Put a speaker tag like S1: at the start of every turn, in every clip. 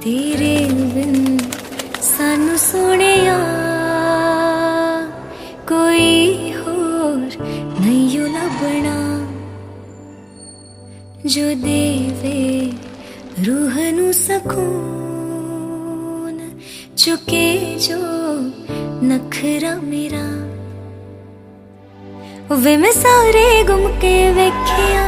S1: तेरे बिन सानू सोहणिया कोई होर नहीं लभना जो देवे रूह नू सकून चुके जो नखरा मेरा वे मैं सारे गुम के वेखिया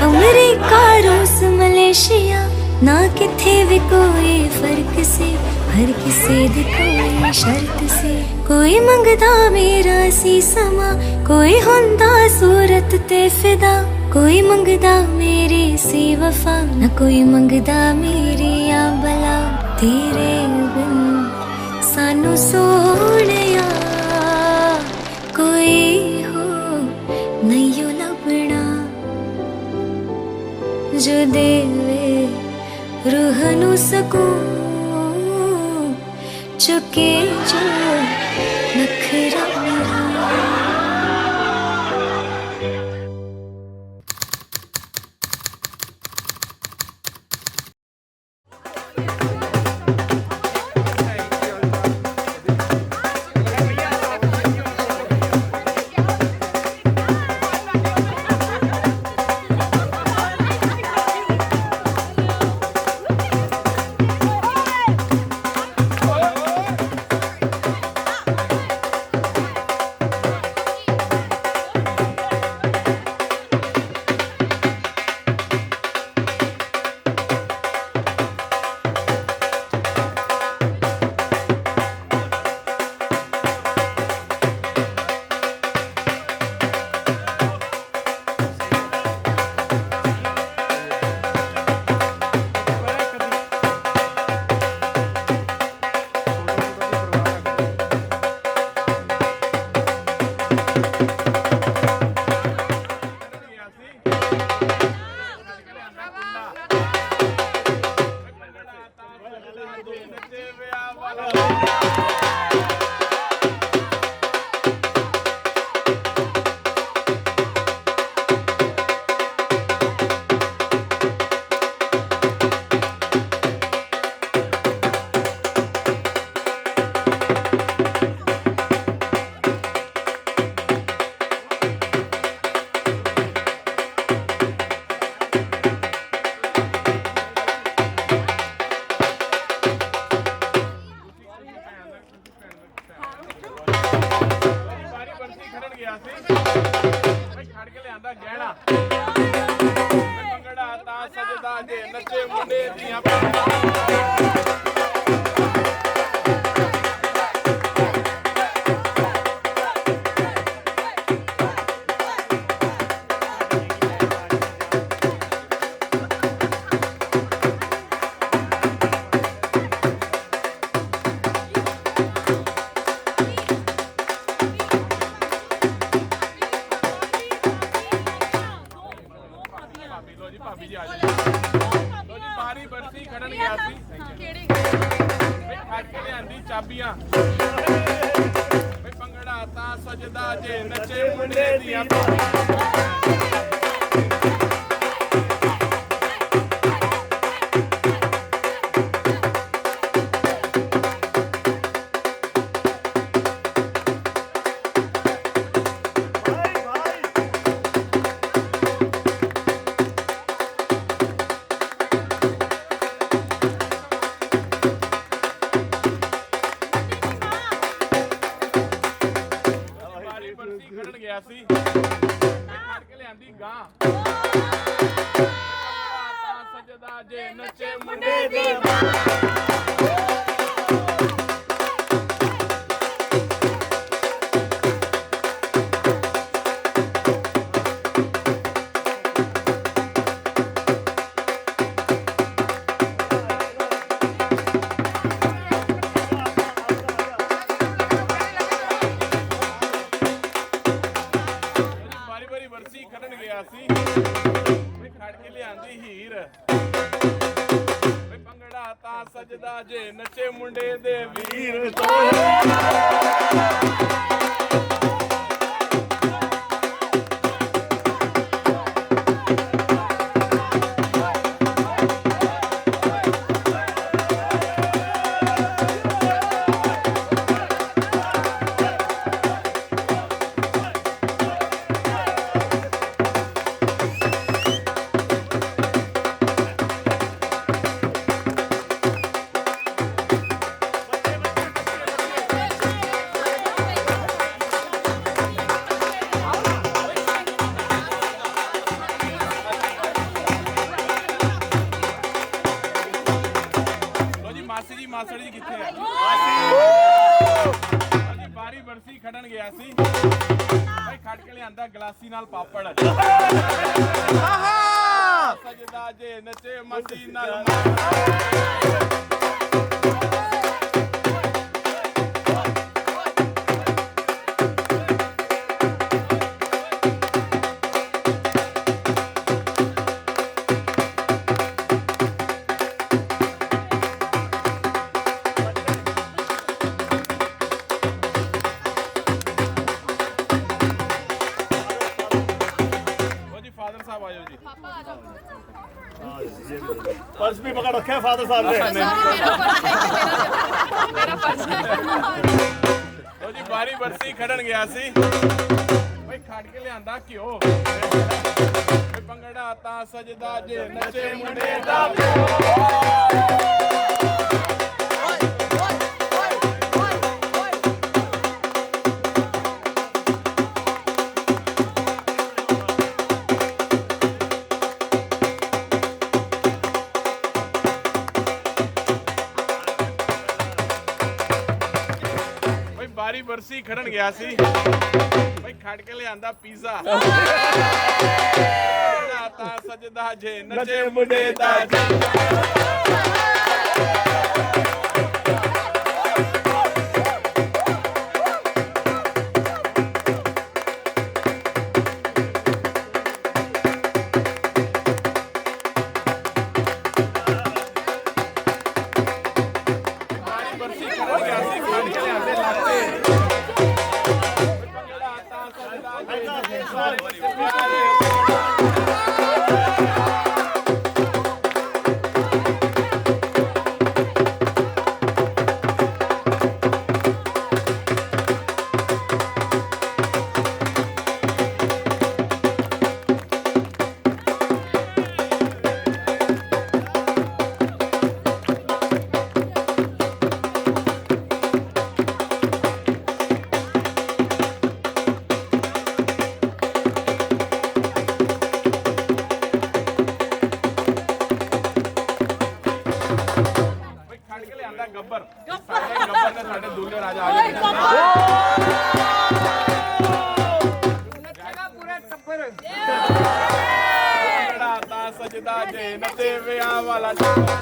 S1: अमरीका रूस मलेशिया ना किथे भी कोई फर्क से हर किसे दी कोई शर्त से कोई मंगदा मेरा सी समा कोई हुंदा सूरत ते फिदा कोई मंगदा मेरी सी वफा ना कोई मंगदा मेरी आ बला तेरे बिन सानू सोहणिया कोई हो नहीं लभना जो देवे रूह नू सकून चुके जो नखरा मेरा
S2: ਚਾਬੀਆਂ ਵੇ ਭੰਗੜਾ ਤਾਂ ਸਜਦਾ ਜੇ ਨੱਚੇ ਮੁੰਡੇ ਦੀਆਂ ਗਿਆ ਸੀ ਕੱਢ ਕੇ ਲਿਆਂਦੀ ਗਾਂ ਤਾਂ ਸਜਦਾ ਜੇ ਨੱਚੇ ਮੁੰਡੇ ਦੀ ਖੜਨ ਗਿਆ ਸੀ ਵੇ ਖੜ ਕੇ ਲਿਆਂਦੀ ਹੀਰ ਵੇ ਭੰਗੜਾ ਤਾਂ ਸਜਦਾ ਜੇ ਨੱਚੇ ਮੁੰਡੇ ਦੇ ਵੀਰ ਤੋਂ ਲਿਆਂਦਾ ਗਲਾਸੀ ਨਾਲ ਪਾਪੜ ਸਜਦਾ ਜੇ ਨੱਚੇ ਮਸਤੀ ਨਾਲ
S3: पर्स भी पकड़ रखे हैं फादर साहब ने
S2: ਲੋ ਜੀ ਬਾਰੀ ਬਰਸੀ ਖੜਨ ਗਿਆ ਸੀ ਬਈ ਖੜ ਕੇ ਲਿਆਂਦਾ ਘਿਓ ਬਈ ਭੰਗੜਾ ਤਾਂ ਸਜਦਾ ਜੇ ਨੱਚੇ ਮੁੰਡੇ ਦਾ ਬਾਰੀ ਬਰਸੀ ਖੜਨ ਗਿਆ ਸੀ ਬਈ ਖੜ ਕੇ ਲਿਆਂਦਾ ਪੀਜ਼ਾ ਤਾਂ ਸਜਦਾ ਜੇ ਨੱਚੇ ਮੁੰਡੇ ਦਾ ਗੱਬਰ ਨੇ ਸਾਡੇ ਦੂਲੇ ਰਾਜਾ ਆ ਗਏ ਪੂਰੇ ਟੱਬਰ ਭੰਗੜਾ ਤਾਂ ਸਜਦਾ ਜੇ ਨੱਚੇ ਵਿਆਹ ਵਾਲਾ ਜੀ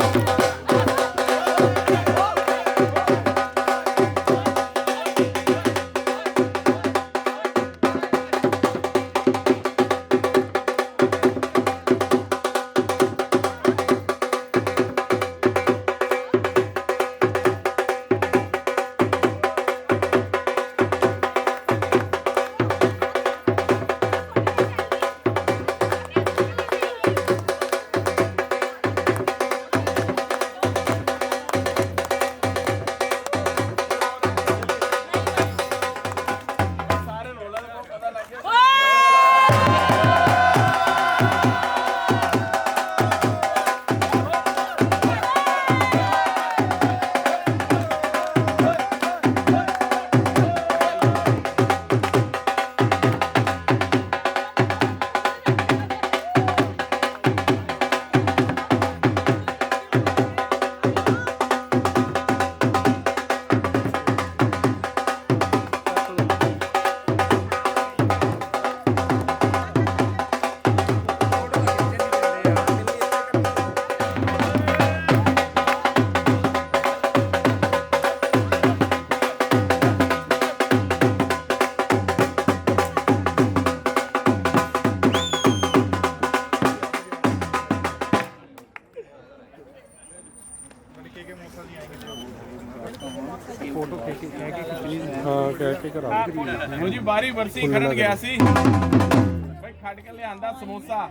S2: ਬਾਰੀ ਬਰਸੀ ਖੜਨ ਗਿਆ ਸੀ ਬਈ ਖੜ ਕੇ ਲਿਆਂਦਾ ਸਮੋਸਾ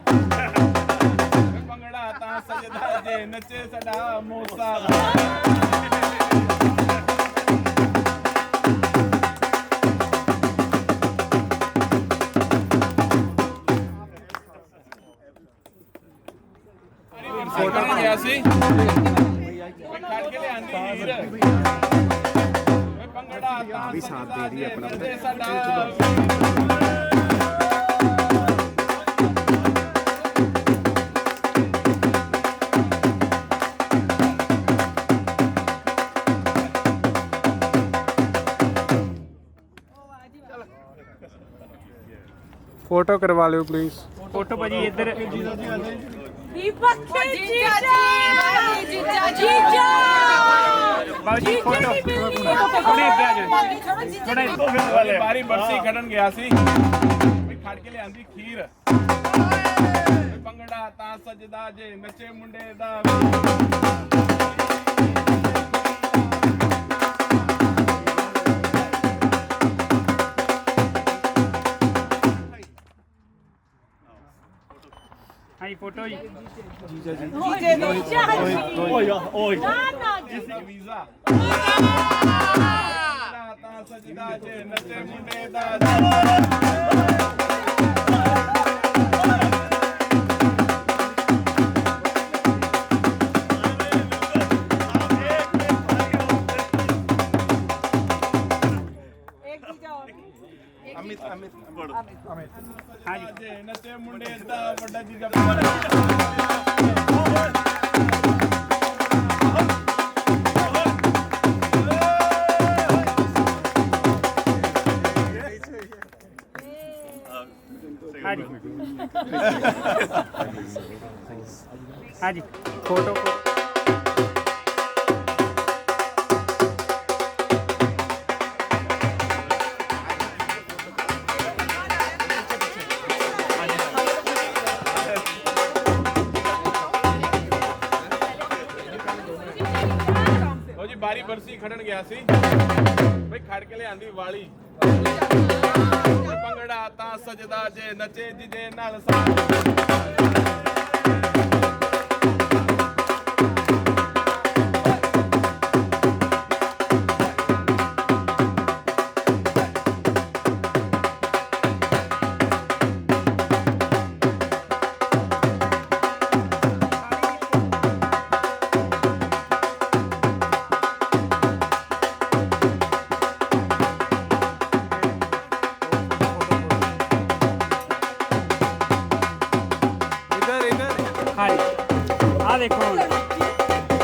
S2: ਭੰਗੜਾ ਤਾਂ ਸਜਦਾ ਜੇ ਨੱਚੇ ਸਾਡਾ ਮੋਸਾ ਬਾਰੀ ਬਰਸੀ ਖੜਨ ਗਿਆ ਸੀ ਬਈ ਖੜ ਕੇ ਲਿਆਂਦੀ ਹੀਰ ਵੀ ਸਾਥ ਦੇ ਰਹੀ ਆਪਣਾ
S4: फोटो करवा लो प्लीज।
S5: फोटो भाजी इधर बाबूजी फोटो थोड़े अगे आ जाओ थोड़ा
S2: बारी बरसी खड़न गया सी भाई खड़ के लियांदी खीर भंगड़ा ता सजदा जे नचे मुंडे दा
S5: हाँ जी फोटो जी
S3: ओए
S2: वीजा ता सजदा जे नचे मुंडे दा अमित अमित
S5: हाँ जी
S2: जे नचे मुंडे दा वड्डा जी दा
S5: हाँ जी हाँ जी फोटो
S2: लो जी बारी बरसी खड़न गया सी भाई खड़ के ले आंदी वाली भंगड़ा ता सजदा जे नचे जी दे नाल सा
S4: इधर इधर
S5: हाँ जी हाँ देखो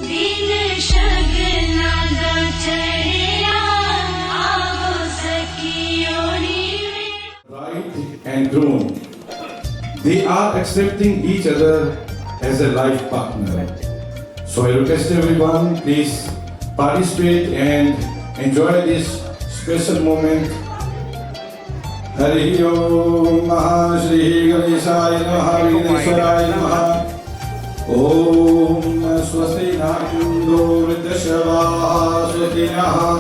S1: दिन शगना दा चढ़िया आओ सखियोरी
S6: Bride and groom, they are accepting each other as a life partner. So I request everyone, please participate and enjoy this special moment. Hari Om Maha Shri Ganeshaya Namaha Vighneswaraya Namaha Om Swasti na Indro Vriddhashavaha Swasti Naha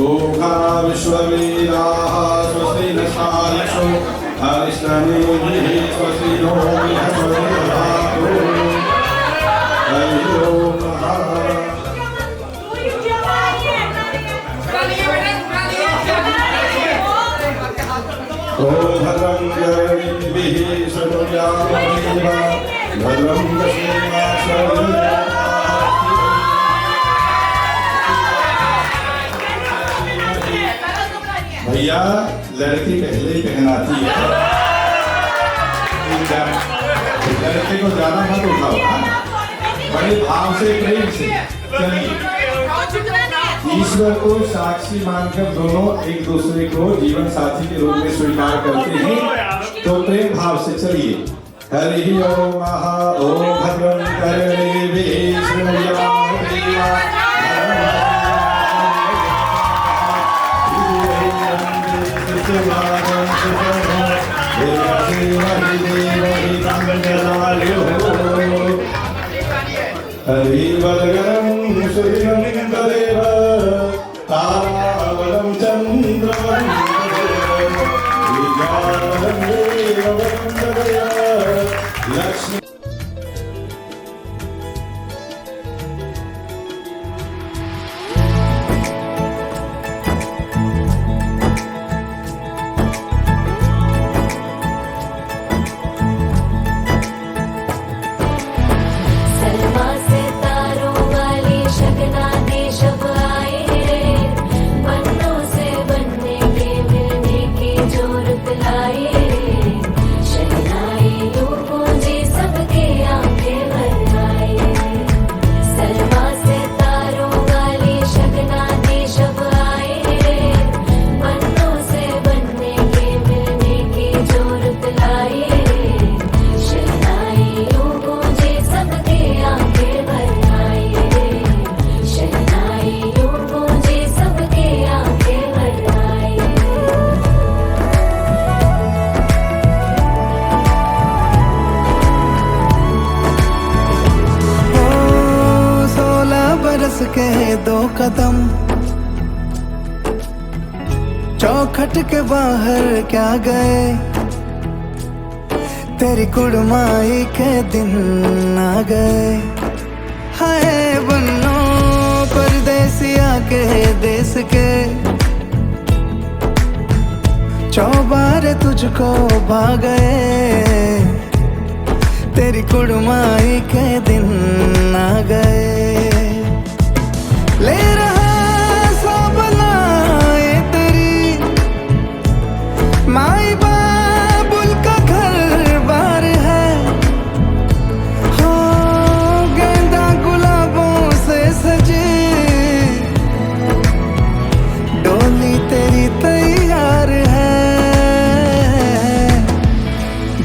S6: Okha Vishwaviraha Swasti Nasarasho Arishtane Vihi Swasti No Vihaswaviraha Hari Om Maha Om Bhadram Gauribihi Sarvayamaniva Bhadram Dashima भैया लड़की पहले ही पहनाती है लड़के को ज्यादा मत उठाओ बड़े भाव से प्रेम से चलिए ईश्वर को साक्षी मानकर दोनों एक दूसरे को जीवन साथी के रूप में स्वीकार करते हैं तो प्रेम भाव से चलिए हरि ओम महा ओम भद्रं कर्णेभिः शृणुयामदेवा हरिवलगरं सूर्यं तदेव तारावलं चन्द्रवं विज्ञानं देवं तदेव लक्ष्मी
S1: सलमा से तारों वाली शगना देश अब आए रे बनों से बनने के मिलने की जोरत लाए रे शहनाई यूं गूंजी सबके आंखें भर आए सलमा से तारों वाली शगना देश अब आए रे बनों से बनने के मिलने की जोरत लाए रे शहनाई यूं गूंजी सबके आंखें भर आए शहनाई यूं गूंजी सबके आंखें भर आए
S7: ओ 16 बरस के 2 कदम चौखट के बाहर क्या गए तेरी कुड़माई के दिन आ गए हाय बन्नो परदेसिया के देश के चौबारे तुझको भा गए तेरी कुड़माई के दिन आ गए ले रहा सब लाए तेरी माई बाबुल का घर बार है हो गेंदा गुलाबों से सजे डोली तेरी तैयार है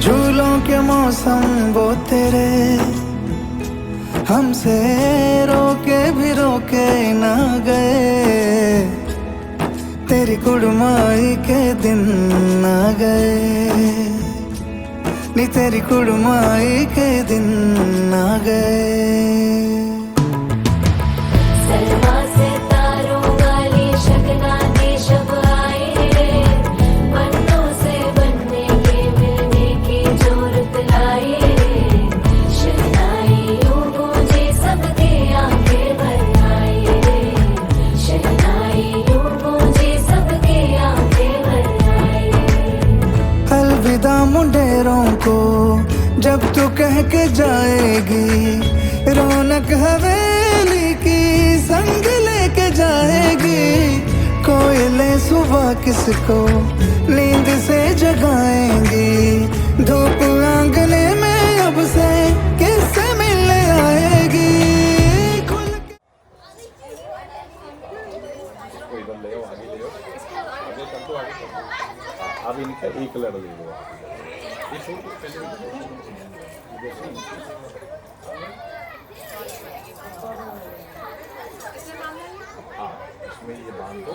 S7: झूलों के मौसम वो तेरे हमसे रोके भी रोके ना गए तेरी कुड़माई के दिन आ गए नी तेरी कुड़माई के दिन आ गए
S1: सलमा से तारों वाली शगना देश अब आए रे बनों से बनने के मिलने की जोरत लाए रे शहनाई यूं गूंजी सबके आंखें भर आए शहनाई यूं गूंजी सबके आंखें भर आए
S7: अलविदा मुंडेरों को जब तू कह के जाएगी रौनक हवेली की संग लेके जाएगी कोयले सुबह किसको नींद से जगाएंगी धूप आंगने में अब से किससे मिलने आएगी खुल के
S6: एक लड़ दे दो आप। ये छोड़ दो, पहले इसमें ये बांध दो।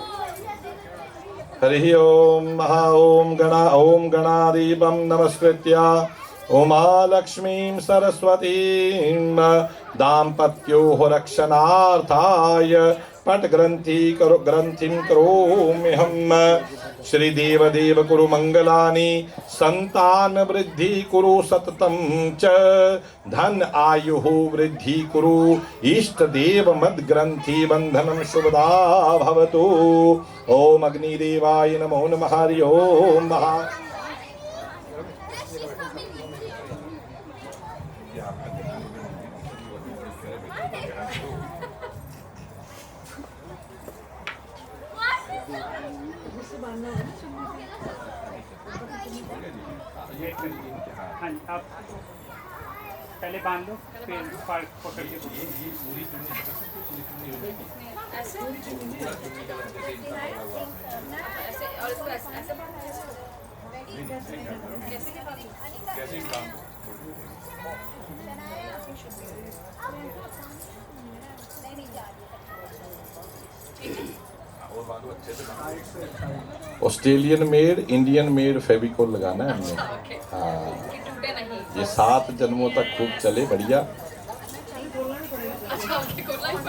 S6: हरि ओम महा ओम गणाधिपं नमस्कृत्य उमालक्ष्मीं सरस्वतीं दाम्पत्योः रक्षणार्थाय ग्रंथिं करोम्यहम्। श्रीदेवदेव कुरु मंगलानि संतान वृद्धि कुरु सततं च धन आयुः वृद्धि कुरु इष्ट देव मद ग्रंथि बंधनं शुभदा भवतु। ओम अग्निदेवाय नमो नमः। हरि ओम महा
S5: हाँ जी, आप पहले बांध लो, फिर पकड़ के
S6: Australian made Indian made Fevicol लगाना है हमने। हाँ, ये 7 जन्मों तक खूब चले, बढ़िया।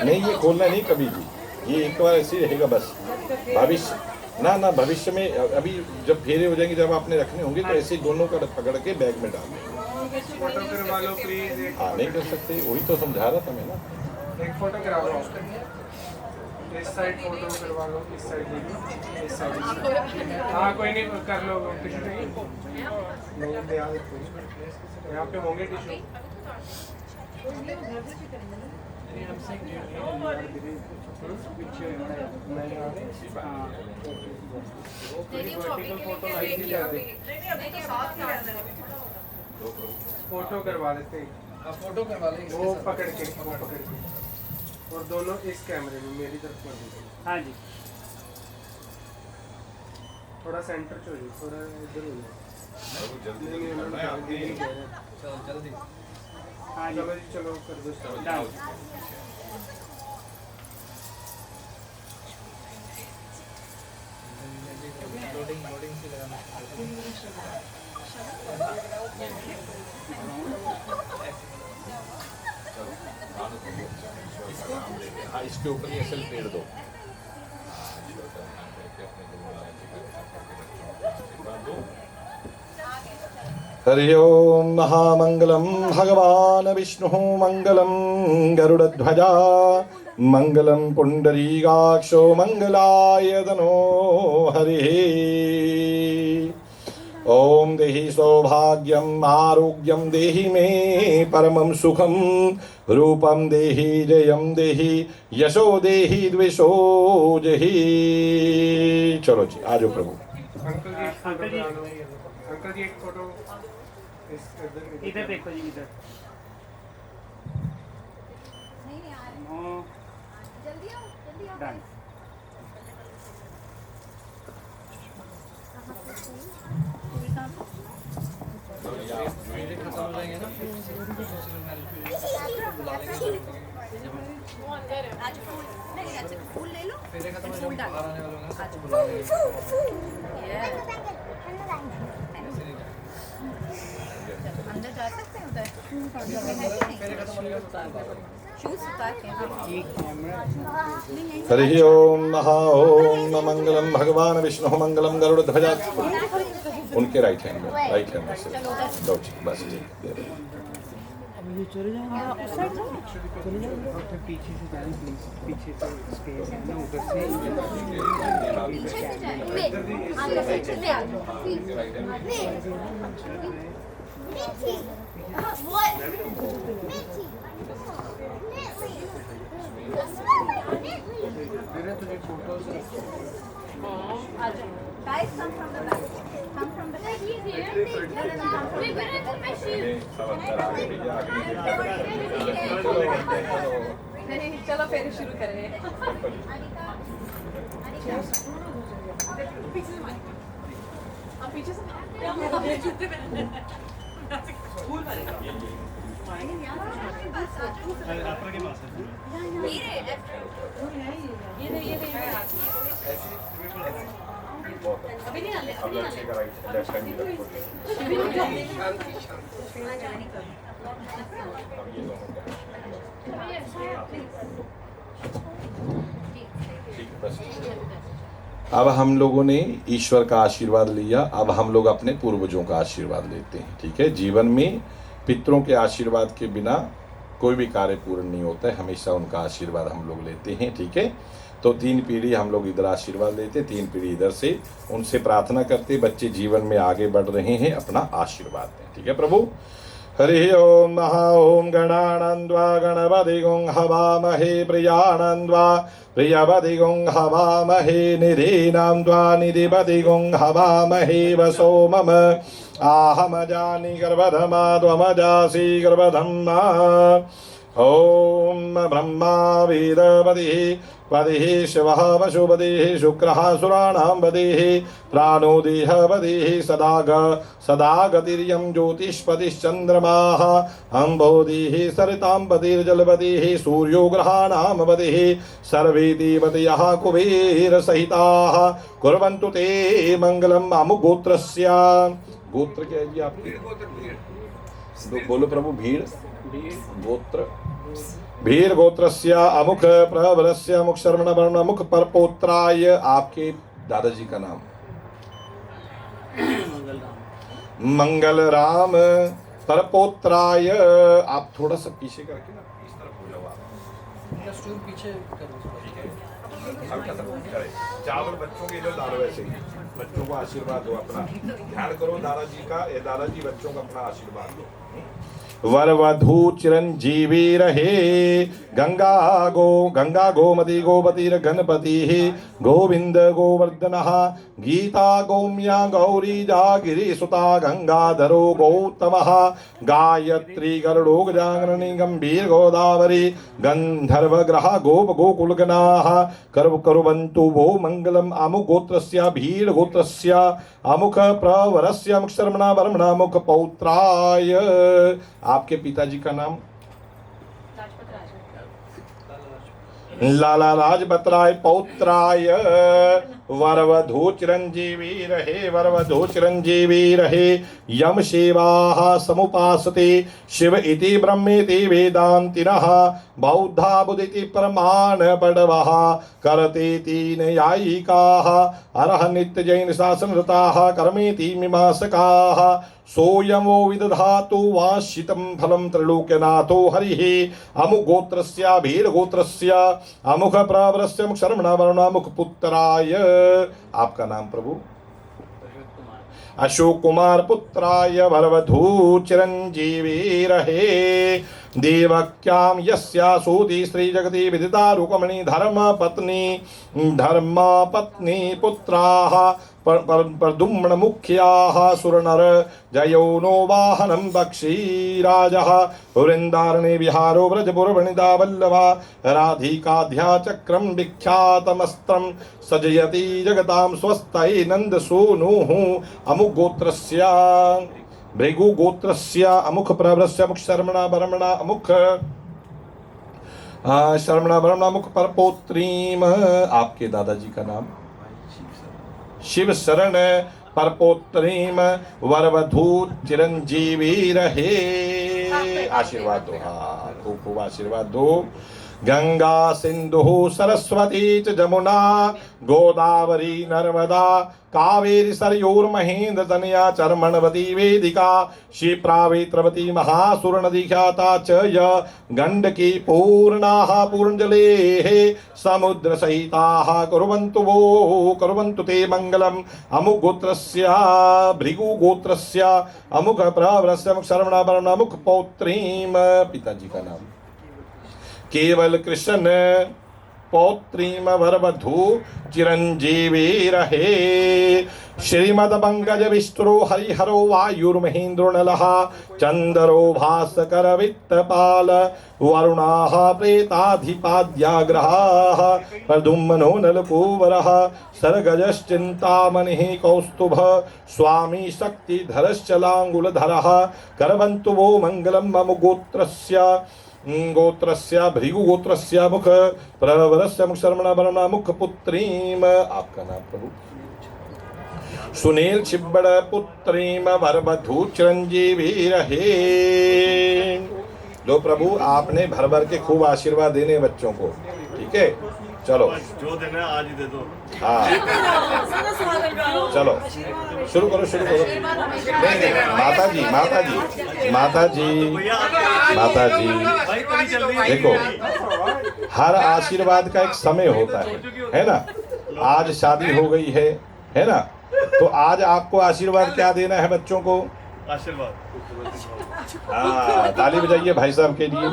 S6: नहीं, ये खोलना नहीं कभी भी, ये एक बार ऐसे ही रहेगा बस। भविष्य ना भविष्य में अभी जब फेरे हो जाएंगे, जब आपने रखने होंगे तो ऐसे दोनों का पकड़ के बैग में डाल दें।
S4: फोटो करवा लो प्लीज।
S6: हाँ, नहीं कर सकते, वही तो समझा रहा था मैं ना।
S4: एक फोटो करा लो, इस साइड फोटो करवा लो, इस साइड इस साइड। हाँ कोई नहीं, कर लो। टिश्यू चाहिए? नहीं, ले आओ, यहाँ पे होंगे टिश्यू। फोटो करवा लेते हैं, फोटो करवा लेंगे वो पकड़ के, और दोनों इस कैमरे में मेरी तरफ कर दीजिए।
S5: हाँ जी,
S4: थोड़ा सेंटर चाहिए, थोड़ा इधर हो जाए।
S5: हाँ जी,
S4: चलो जी, चलो कर दो।
S5: डाल।
S6: हाँ, इसके ऊपर ये असल पेड़ दो। हरि ओम महामंगलम भगवान विष्णु मंगलम गरुड़ध्वजा मंगलम पुंडरीकाक्षो मंगलाय तनो हरिः। ओम देहि सौभाग्यम आरोग्यम देहि मे परमं सुखम रूपम देहि जयम देहि यशो देहि द्वेषो जहि। चलो जी, आजो प्रभु।
S4: अंकल जी, अंकल जी एक फोटो
S5: इधर देखो जी, इधर। डन।
S8: फूल ले लो, फूल डालो। अंदर जा सकते हैं उधर। शूज उतार के।
S6: हरि ओम महा ओम मंगलम भगवान विष्णु मंगलम गरुड़ध्वजा। उनके राइट हैंड में से लो जी, बस जी।
S5: चले जाएंगे पीछे से जाए प्लीज, पीछे से स्पेस है ना, उधर से
S8: Guys, come from the back. Come from the back. चलो फिर शुरू करें।
S3: आपके पास है
S6: अब हम लोगों ने ईश्वर का आशीर्वाद लिया, अब हम लोग अपने पूर्वजों का आशीर्वाद लेते हैं। ठीक है, जीवन में पितरों के आशीर्वाद के बिना कोई भी कार्य पूर्ण नहीं होता है, हमेशा उनका आशीर्वाद हम लोग लेते हैं। ठीक है, तो 3 पीढ़ी हम लोग इधर आशीर्वाद लेते, 3 पीढ़ी इधर से, उनसे प्रार्थना करते बच्चे जीवन में आगे बढ़ रहे हैं, अपना आशीर्वाद दें। ठीक है प्रभु। हरि ओम महा ओम गणानंद्वा गणपति गुं हवामहे प्रियानंद्वा प्रियपति गुं हवामहे निधीनां द्वा निधिपति गुं हवामहे वसो मम आहमजानि गर्भधमा त्वमजासि गर्भधम्मा। ओम ब्रह्मा वेदपतिः पतिः शिवः वसुपतिः शुक्रः सुराणां पतिः प्राणो देहपतिः सदा गतिर्यं ज्योतिष्पतिश्चन्द्रमाः अम्बोधिः सरितां पतिर्जलपतिः सूर्यो ग्रहाणां पतिः सर्वे देवतयः कुबेरसहिताः कुर्वन्तु ते मङ्गलम् अमुगोत्रस्य। गोत्र क्या है जी आपके? बोलो प्रभु। भीड़ गोत्र। भीर गोत्रस्य अमुख प्रवरस्य अमुख शर्मण वर्ण अमुख परपोत्राय। आपके दादाजी का नाम? मंगल राम परपोत्राय। आप थोड़ा सा पीछे करके ना इस तरफ हो जाओ आप। स्टूल पीछे चावल बच्चों के इधर डालो, ऐसे ही बच्चों को आशीर्वाद दो, अपना ध्यान करो दादाजी का। ये दादाजी बच्चों को अपना आशीर्वाद दो। वरवधू चिरंजीवी रहे गंगा गोमती गोपतिर गणपति गोविंद गोवर्धनः गीता गौम्या गौरी जागिरी सुता गंगाधरो गौतमः गायत्री गरुडो गजाननी गंभीर गोदावरी गंधर्व ग्रह गोप गोकुलगणाः कुर्वन्तु वो मंगलम। अमुक गोत्रस्य भीड़ गोत्रस्य अमुक प्रवरस्य अमुक शर्मणा वर्मणा अमुक पौत्राय। आपके पिताजी का नाम? लाला लाजपत राय पौत्राय। वरवधू चिरंजीवी रहे वरवधू चिरंजीवी रहे यम सेवाः समुपासते शिव इति ब्रह्मेति वेदान्तिनः बौद्धा बुदिति प्रमाण पडवः करते तीन यायिकाः अरह नित्य जैन शासनरताः कर्मेति मीमांसकाः सोऽयमो विदधातु वाशितं फलं त्रैलोक्यनाथो हरिः। अमुक गोत्रस्य भीड़ गोत्रस्य अमुख प्रवरस्य अमुक शर्मणा वर्णा अमुक पुत्राय। आपका नाम प्रभु? अशोक कुमार पुत्राय वरवधू चिरंजीवी रहे देवक्यां यस्या सूति श्री जगति विदिता रुक्मिणी धर्म पत्नी पुत्राः प्रद्युम्न मुख्याः सुरनर जयोनो वाहनं बक्षीराजः वृन्दारणे विहारो व्रजपुरवनिता वल्लभा राधिकाध्या चक्रं विख्यातमस्त्रं सजयति जगतां स्वस्तये नन्दसूनुः। अमुक गोत्रस्य भृगु गोत्रस्य अमुख प्रवरस्य अमुख शर्मणा वर्मणा अमुख शर्मणा वर्मणा अमुख परपोत्रीम। आपके दादाजी का नाम? शिव शरण परपोत्रीम वरवधू चिरंजीवी रहे। आशीर्वाद दो, हाँ खूब खूब आशीर्वाद दो। गंगा सिंधु सरस्वती च जमुना गोदावरी नर्मदा कावेरी सरयोर्महेन्द्र तनया चर्मणवती वेदिका क्षिप्रावेत्रवती महासुर नदी ख्याता च य गंडकी पूर्णाः पूर्णजलेः समुद्र सहिताः कुर्वन्तु ते मंगलम्। अमुक गोत्रस्य भृगु गोत्रस्य अमुक प्रवरस्य अमुक शर्मणा वर्णा अमुक पौत्रीम। पिताजी का नाम? केवल कृष्ण पौत्रीम वरवधू चिरंजीवी रहे। श्रीमद पंकज विष्णु हरिहरो वायुर्महेन्द्रो नलः चंद्रो भास्कर वित्तपाल वरुणाः प्रेताधिपाद्याग्रहाः प्रद्युम्नो नलकूवरः सर्गजश्चिन्तामणिः कौस्तुभ स्वामी शक्तिधरश्च लाङ्गुलधरः करवन्तु वो मङ्गलं मम गोत्रस्य भृगुगोत्रस्य मुख प्रवरस्य मुख शर्मण मुख पुत्रीम। आपका नाम प्रभु? सुनील छिब्बड़ पुत्रीम वरवधू चिरंजीवी रहे। लो प्रभु, आपने भर भर के खूब आशीर्वाद देने बच्चों को, ठीक है? चलो
S3: जो देना आज ही दे दो।
S6: हाँ चलो शुरू करो शुरू करो। नहीं माता जी माता जी माता जी माता जी, देखो हर आशीर्वाद का एक समय होता है ना? आज शादी हो गई है ना? तो आज आपको आशीर्वाद क्या देना है बच्चों को?
S3: आशीर्वाद।
S6: हाँ, ताली बजाइए भाई साहब के लिए।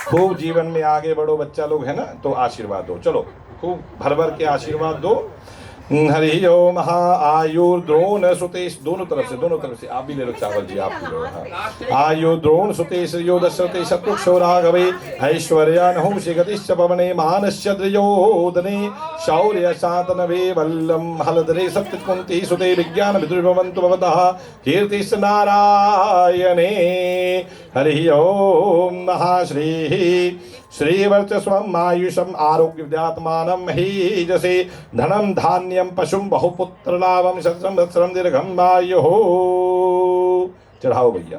S6: खूब जीवन में आगे बढ़ो बच्चा लोग, है ना? तो आशीर्वाद दो, चलो खूब भर भर के आशीर्वाद दो। हरि ओम महा आयुर द्रोण सुतेश, दोनों तरफ से आप भी ले लो चावल जी, आप भी लो। हाँ। आयु द्रोण सुतेश यो दशरथे शत्रुक्षो राघवे ऐश्वर्यानहुषि गतिश्च पवने मानस्य द्रयोदने शौर्य शातनवे वल्लम हलधरे सप्तकुंती सुते विज्ञान विद्रुवन्तु भवतः कीर्तिश्च नारायणे। हरि ओम महाश्री श्रीवर्चस्वम् आयुषम् आरोग्य विद्यात्मानं महीजसे धनं धान्यं पशुं बहुपुत्र लाभं सहस्रं दीर्घं आयुः। चढ़ाओ भैया,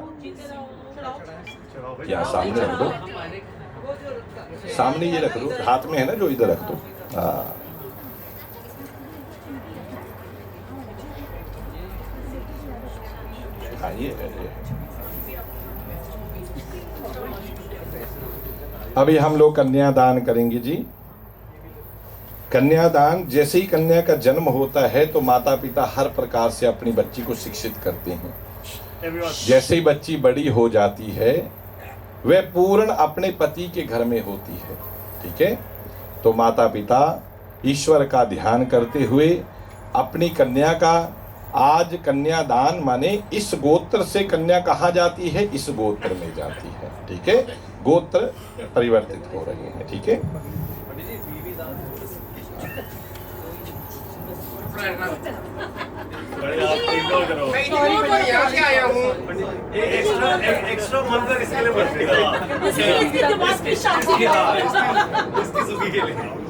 S6: क्या सामने रख दो, सामने ये रख दो, हाथ में है ना जो, इधर रख दो। हाँ ये अभी हम लोग कन्यादान करेंगे जी। कन्यादान, जैसे ही कन्या का जन्म होता है तो माता पिता हर प्रकार से अपनी बच्ची को शिक्षित करते हैं। जैसे ही बच्ची बड़ी हो जाती है वह पूर्ण अपने पति के घर में होती है, ठीक है? तो माता पिता ईश्वर का ध्यान करते हुए अपनी कन्या का, आज कन्यादान माने इस गोत्र से कन्या कहाँ जाती है? इस गोत्र में जाती है, ठीक है? गोत्र परिवर्तित हो रहे हैं, ठीक है?
S3: एक्स्ट्रा मंत्र इसके लिए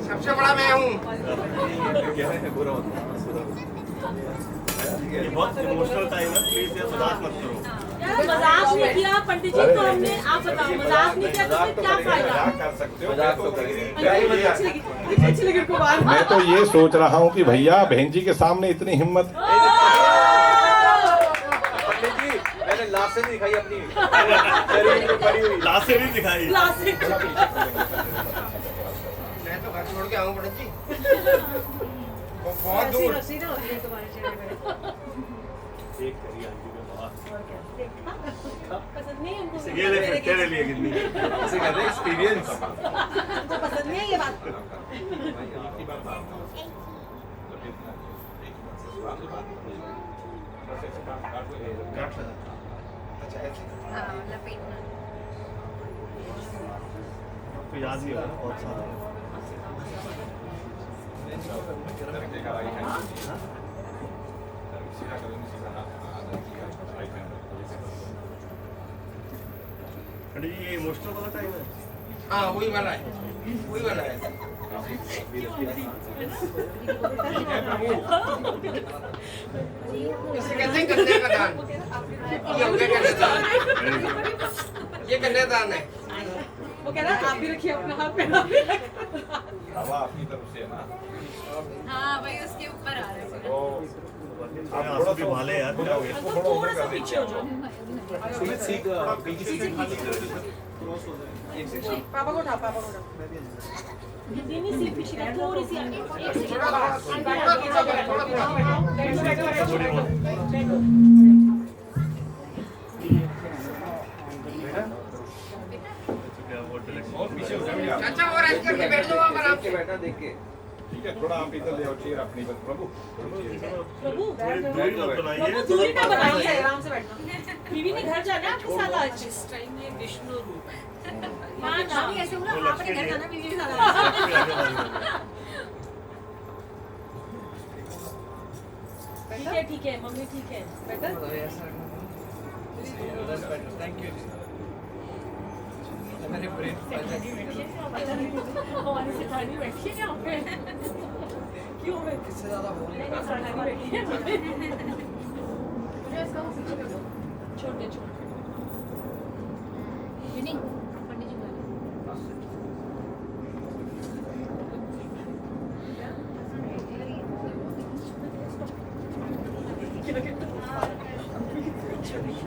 S4: सबसे बड़ा मैं हूँ।
S3: ये बहुत इमोशनल टाइम है, प्लीज ये मजाक मत करो।
S9: मजाक नहीं किया पंडित जी, तो हमने, आप बताओ मजाक नहीं किया तो फिर क्या फायदा?
S6: कर सकते हो,
S3: मजाक तो करेंगे।
S9: अच्छी लगी को बार
S6: मैं तो ये सोच रहा हूँ कि भैया बहन जी के सामने इतनी हिम्मत।
S3: पंडित जी मैंने लाश से नहीं दिखाई अपनी, लाश से नहीं दिखाई।
S4: मैं तो घर छोड़ के आऊँ पंडित जी, बहुत दूर।
S9: पसंद नहीं है उनको,
S3: ये ले फिर तेरे लिए कितनी ऐसे कहते हैं एक्सपीरियंस।
S9: उनको पसंद नहीं है ये बात।
S8: हाँ लपेटना।
S3: तो याद ही होगा बहुत सारा। ये इमोशनल वाला टाइम है।
S4: हाँ वही वाला है, वही वाला है। इसे कहते हैं कन्यादान। ये हो गया कन्यादान, ये कन्यादान है।
S9: वो कह रहा है आप भी रखिए अपना हाथ पे।
S6: हवा आपकी तरफ से है ना?
S8: हाँ वही उसके ऊपर आ रहा है।
S6: आप थोड़ा सा
S3: भाले यार,
S6: इसको थोड़ा ऊपर कर दीजिए।
S9: पापा को उठा, पापा को उठा। दीदी सिर्फ पीछे का थोड़ी सी आगे।
S6: और पीछे हो जाएंगे आप।
S3: चाचा और ऐसे करके बैठ जाओ आप आराम से बैठना देख के।
S6: ठीक है, थोड़ा आप इधर ले आओ चेयर अपनी पर। प्रभु
S9: प्रभु बैठ जाओ।
S6: बैठ जाओ।
S9: प्रभु दूरी ना बनाइए, आराम से बैठना। बीवी ने घर जाना है आपके साथ आज।
S8: इस टाइम ये विष्णु रूप है।
S9: हाँ ना,
S8: ऐसे बोला आपने घर जाना बीवी के साथ आना।
S9: ठीक है मम्मी ठीक है बेटर।
S3: Thank you. मेरे ब्रेन
S9: हमारी सिखानी बैठी है यहाँ पे। क्यों मैं
S3: इससे ज्यादा बोल नहीं रहा।
S9: सिखानी बैठी है छोटे छोटे
S8: पंडित जी
S9: कुछ नहीं है।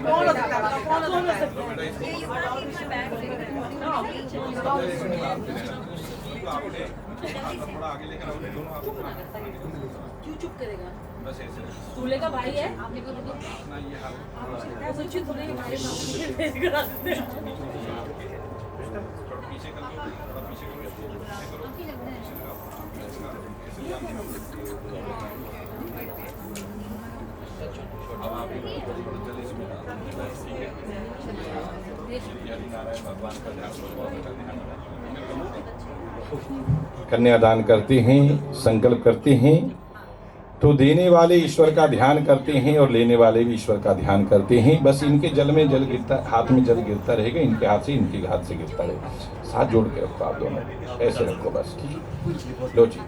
S9: कौन हो सकता है? कौन हो सकता है?
S6: थोड़ा आगे लेकर आओ दोनों हाथ
S9: क्यों चुप करेगा?
S6: बस ऐसे
S9: दूल्हे का भाई है।
S6: अपना ये हाथ
S9: मैं सोची दूल्हे के भाई सामने भेज कर आते हैं।
S6: थोड़ा पीछे कर लो, थोड़ा पीछे अब आप जल्दी इसमें ठीक है। श्री हरिनारायण भगवान का ध्यान कन्यादान करते हैं, संकल्प करते हैं तो देने वाले ईश्वर का ध्यान करते हैं और लेने वाले भी ईश्वर का ध्यान करते हैं। बस इनके जल में जल गिरता, हाथ में जल गिरता रहेगा, इनके हाथ से इनके हाथ से गिरता रहेगा। साथ जोड़ के रखो आप दोनों, ऐसे रखो बस। ठीक, लो जी।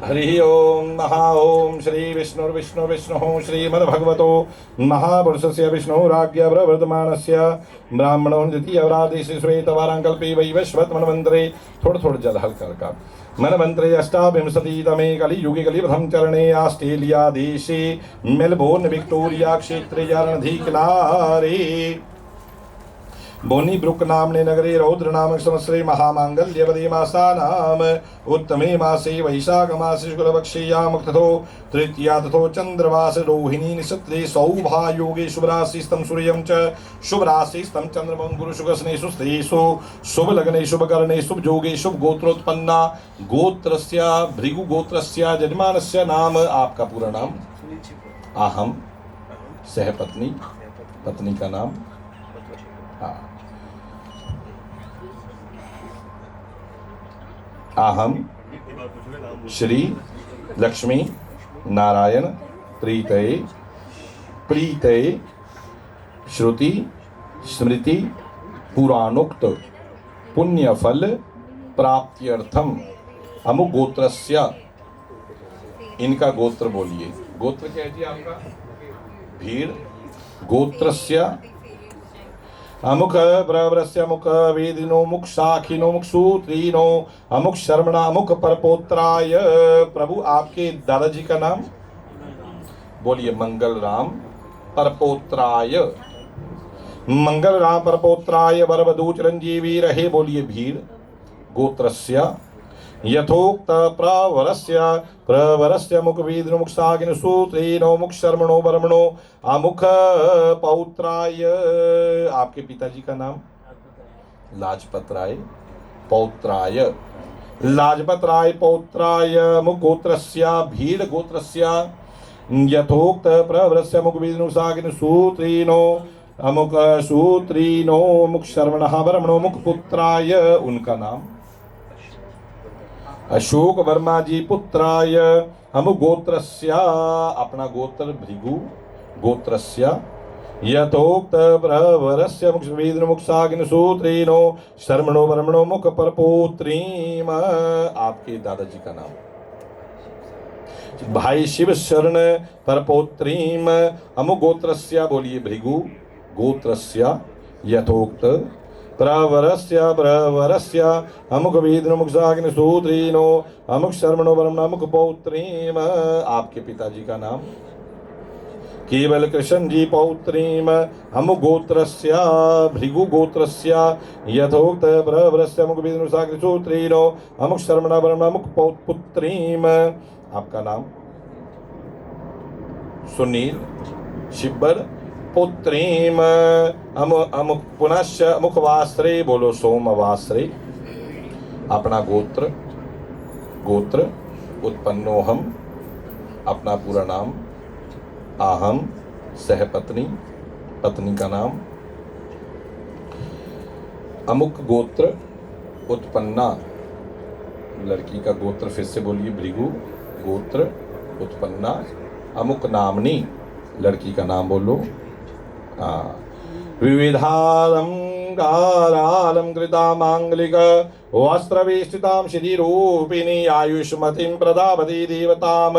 S6: हरि ओम महा ओम श्री विष्णु विष्णु विष्णु श्रीमद्भगवतो महापुरुषस्य विष्णु राज्ञ प्रवर्तमानस्य ब्राह्मणो द्वितीयवरादेश श्वेतवारांकल्पे वैवस्वत मनमंत्रे थोड़ा जल हल्का हल्का मनमंत्रे अष्टाविंशतितमे कलियुगे कलिप्रथम चरणे ऑस्ट्रेलिया देशे मेलबोर्न विक्टोरिया क्षेत्रे रणधिकलारे बोनी ब्रुक नामने नगरे रौद्र नामक संवत्सरे महामांगल्यवदे मासानाम उत्तमे मासे वैशाख मासे शुक्लपक्षेयाम तथो तृतीया तथो चंद्रवास रोहिणी निषत्रे सौभायोगे शुभराशिस्तं सूर्यं च शुभराशिस्तं चंद्रमं गुरु शुभस्नेषु स्त्रीषु शुभ लग्ने शुभ करणे शुभ योगे शुभ गोत्रोत्पन्ना गोत्रस्य भृगु गोत्रस्य जजमानस्य नाम। आपका पूरा नाम? अहम सहपत्नी, पत्नी का नाम? हाँ। अहम श्री लक्ष्मी नारायण प्रीतये प्रीतये श्रुति स्मृति पुराणोक्त पुण्यफल प्राप्त्यर्थम अमुक गोत्रस्य। इनका गोत्र बोलिए। गोत्र क्या है जी आपका? भीड़। गोत्रस्य अमुक प्रवरस्य अमुक वेदिनो मुख शाखिनो मुख सूत्रीनो अमुक शर्मणा अमुक परपोत्राय। प्रभु आपके दादाजी का नाम बोलिए। मंगल राम परपोत्राय। मंगल राम परपोत्राय वरवधू चिरंजीवी रहे। बोलिए भीड़। गोत्रस्य यथोक्त प्रवरस्य मुख वेदिनो मुख शाखिनो सूत्रीनो मुख शर्मणो वर्मणो अमुख पौत्राय। आपके पिताजी का नाम? लाजपत राय पौत्राय। लाजपत राय पौत्राय मुख गोत्रस्य भीड़ गोत्रस्य यथोक्त प्रवरस्य मुख वेदिनो मुख शाखिनो सूत्रीनो अमुक सूत्रीनो मुख शर्मणः वर्मणो मुख पुत्राय। उनका नाम? अशोक वर्मा जी पुत्राय अमुक गोत्रस्य। अपना गोत्र भृगु गोत्रस्य यथोक्त प्रवरस्य मुख वेदिनो मुख शाखिनो सूत्रीनो शर्मणो वर्मणो मुख परपोत्रीम। आपके दादाजी का नाम? भाई शिव शरण परपोत्रीम अमुक गोत्रस्य। बोलिए भृगु गोत्रस्य यथोक्त प्रवरस्य अमुक वेदिनो मुख शाखिनो सूत्रीनो अमुक शर्मणो वर्मणो अमुक पौत्रीम। आपके पिताजी का नाम? केवल कृष्ण जी पौत्रीम अमुगोत्रस्य भृगुगोत्रस्य यथोक्त प्रवरस्य अमुक विष्णुसाकृसूत्रीनो अमुक शर्मणावरण अमुक पौत्पुत्रीम। आपका नाम? सुनील शिब्बर पुत्रीम अमुक पुनश्च अमुकवास्त्रे, बोलो सोमवास्त्रे। अपना गोत्र? गोत्र उत्पन्नोहम। अपना पूरा नाम? आहम। सहपत्नी, पत्नी का नाम? अमुक गोत्र उत्पन्ना, लड़की का गोत्र फिर से बोलिए, भृगु गोत्र उत्पन्ना। अमुक नामनी, लड़की का नाम बोलो। विविधालंकारालंकृता मांगलिक वस्त्रवेष्टितां श्रीरूपिणी आयुष्मतीं प्रदापति देवताम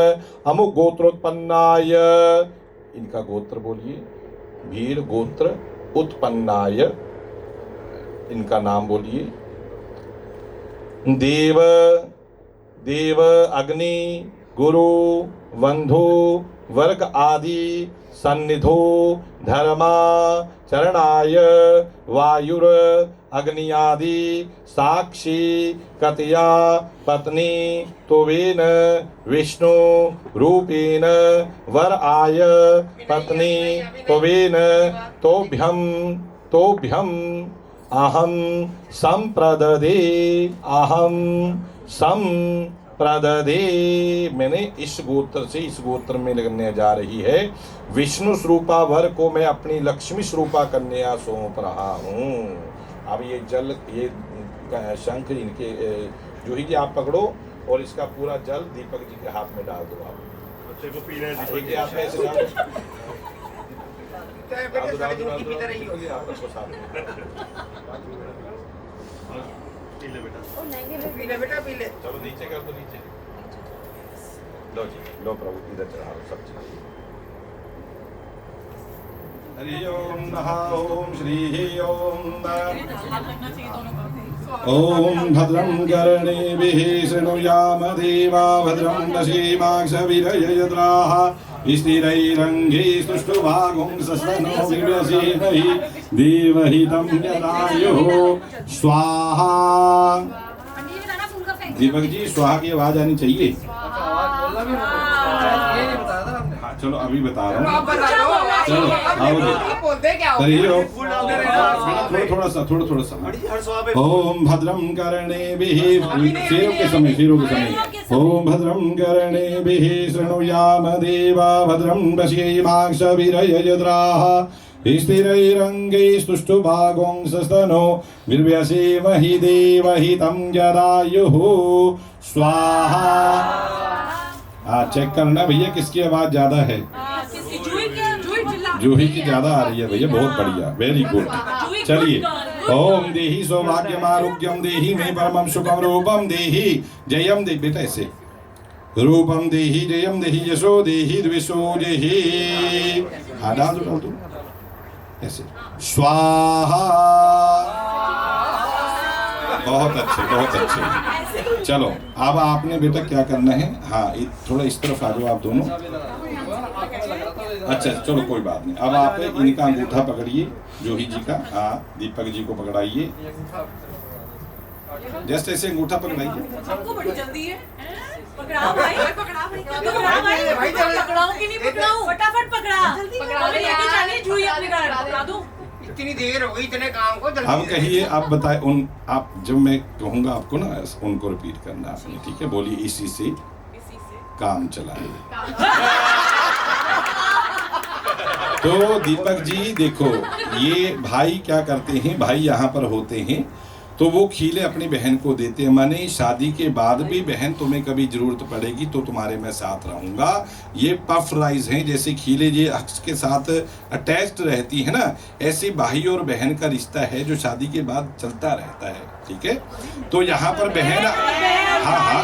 S6: अमुक गोत्रोत्पन्नाय। इनका गोत्र बोलिए, भीर गोत्र उत्पन्नाय। इनका नाम बोलिए, देव देव अग्नि गुरु बंधु वर्ग आदि सन्निधो धर्मा चरणाय वायुर अग्नियादि साक्षी कतया पत्नी तोवेन विष्णु रूपेण वर आय पत्नी तोवेन तोभ्यम अहम संप्रददे अहम संप्रददे। मैंने इस गोत्र से इस गोत्र में लगने जा रही है विष्णु स्वरूपा वर को मैं अपनी लक्ष्मी स्वरूपा कन्या सौंप रहा हूँ। अब ये जल ये शंख इनके जूही जी आप पकड़ो और इसका पूरा जल दीपक जी के हाथ में डाल दो। आप बच्चे को पीने दीजिए, आप ऐसे डाल दो। चलो नीचे कर दो, नीचे लो जी, लो प्रभु इधर चढ़ा दो सब चीज। हरि ओम नमः ओम श्री ओम ओम भद्रं कर्णेभिः शृणुयाम देवा भद्रं पश्येमाक्षभिर्यजत्राः स्थिरैरङ्गैः स्तुष्टुवागुंसस्तनो विव्यसेमहि देवहितं यदायुः स्वाहा। दीपक जी स्वाहा की आवाज आनी चाहिए। हाँ चलो अभी बता रहा हूँ, चलो आओ थोड़ा सा ओम भद्रं कर्णेभिः शेरों के समय ओम भद्रं कर्णेभिः शृणुयाम देवा भद्रं पश्येमाक्षभिर्यजत्राः स्थिरैरङ्गैस्तुष्टुभागुंसस्तनो विव्यसेमहि देवहितं यदायुः स्वाहा। चेक करना भैया किसकी आवाज ज्यादा है। जूही की ज्यादा आ रही है भैया, बहुत बढ़िया, वेरी गुड। चलिए ओम देहि सौभाग्यम आरोग्यम देहि मे परमं सुखम रूपम देहि जयम दे बेटा ऐसे रूपम देहि जयम देहि यशो देहि द्विषो देहि। हाँ डाल दो ऐसे स्वाहा। बहुत अच्छे बहुत अच्छे। चलो अब आपने बेटा क्या करना है, हाँ थोड़ा इस तरफ आ जाओ आप दोनों। अच्छा चलो कोई बात नहीं। अब आप इनका अंगूठा पकड़िए, जूही जी का, हाँ दीपक जी को पकड़ाइए, जस्ट ऐसे अंगूठा पकड़ाइए।
S9: आपको बड़ी जल्दी है, पकड़ाओ भाई, पकड़ाओ भाई, पकड़ाओ कि नहीं पकड़ाओ, फटाफट पकड़ा, लेके जानिए जूही अपने घर, पकड़ा दो।
S4: इतनी देर हो गई इतने काम को, जल्दी
S6: अब कहिए, आप बताए उन, आप जब मैं कहूँगा आपको ना उनको रिपीट करना आपने, ठीक है? बोलिए इसी से काम चलाए। तो दीपक जी देखो, ये भाई क्या करते हैं, भाई यहाँ पर होते हैं तो वो खीले अपनी बहन को देते हैं, माने शादी के बाद भी बहन तुम्हें कभी जरूरत पड़ेगी तो तुम्हारे मैं साथ रहूंगा। ये पफ राइज हैं, जैसे खीले ये अक्स के साथ अटैच्ड रहती है ना, ऐसे भाई और बहन का रिश्ता है जो शादी के बाद चलता रहता है, ठीक है? तो यहाँ पर बहन, हाँ हाँ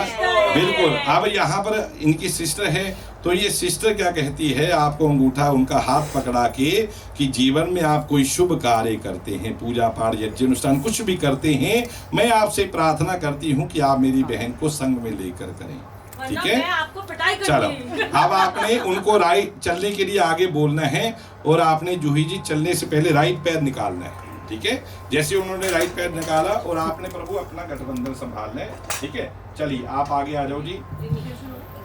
S6: बिल्कुल। अब यहाँ पर इनकी सिस्टर है, तो ये सिस्टर क्या कहती है, आपको अंगूठा उनका हाथ पकड़ा के कि जीवन में आप कोई शुभ कार्य करते हैं, पूजा पाठ यज्ञ अनुष्ठान कुछ भी करते हैं, मैं आपसे प्रार्थना करती हूँ कि आप मेरी बहन को संग में लेकर करें। ठीक
S9: वरना
S6: है?
S9: मैं आपको पिटाई
S6: चलो,
S9: करूंगी।
S6: अब आपने उनको राइट चलने के लिए आगे बोलना है और आपने जूही जी चलने से पहले राइट पैर निकालना है, ठीक है? जैसे उन्होंने राइट पैर निकाला और आपने प्रभु अपना गठबंधन संभालना है, ठीक है? चलिए आप आगे आ जाओ जी।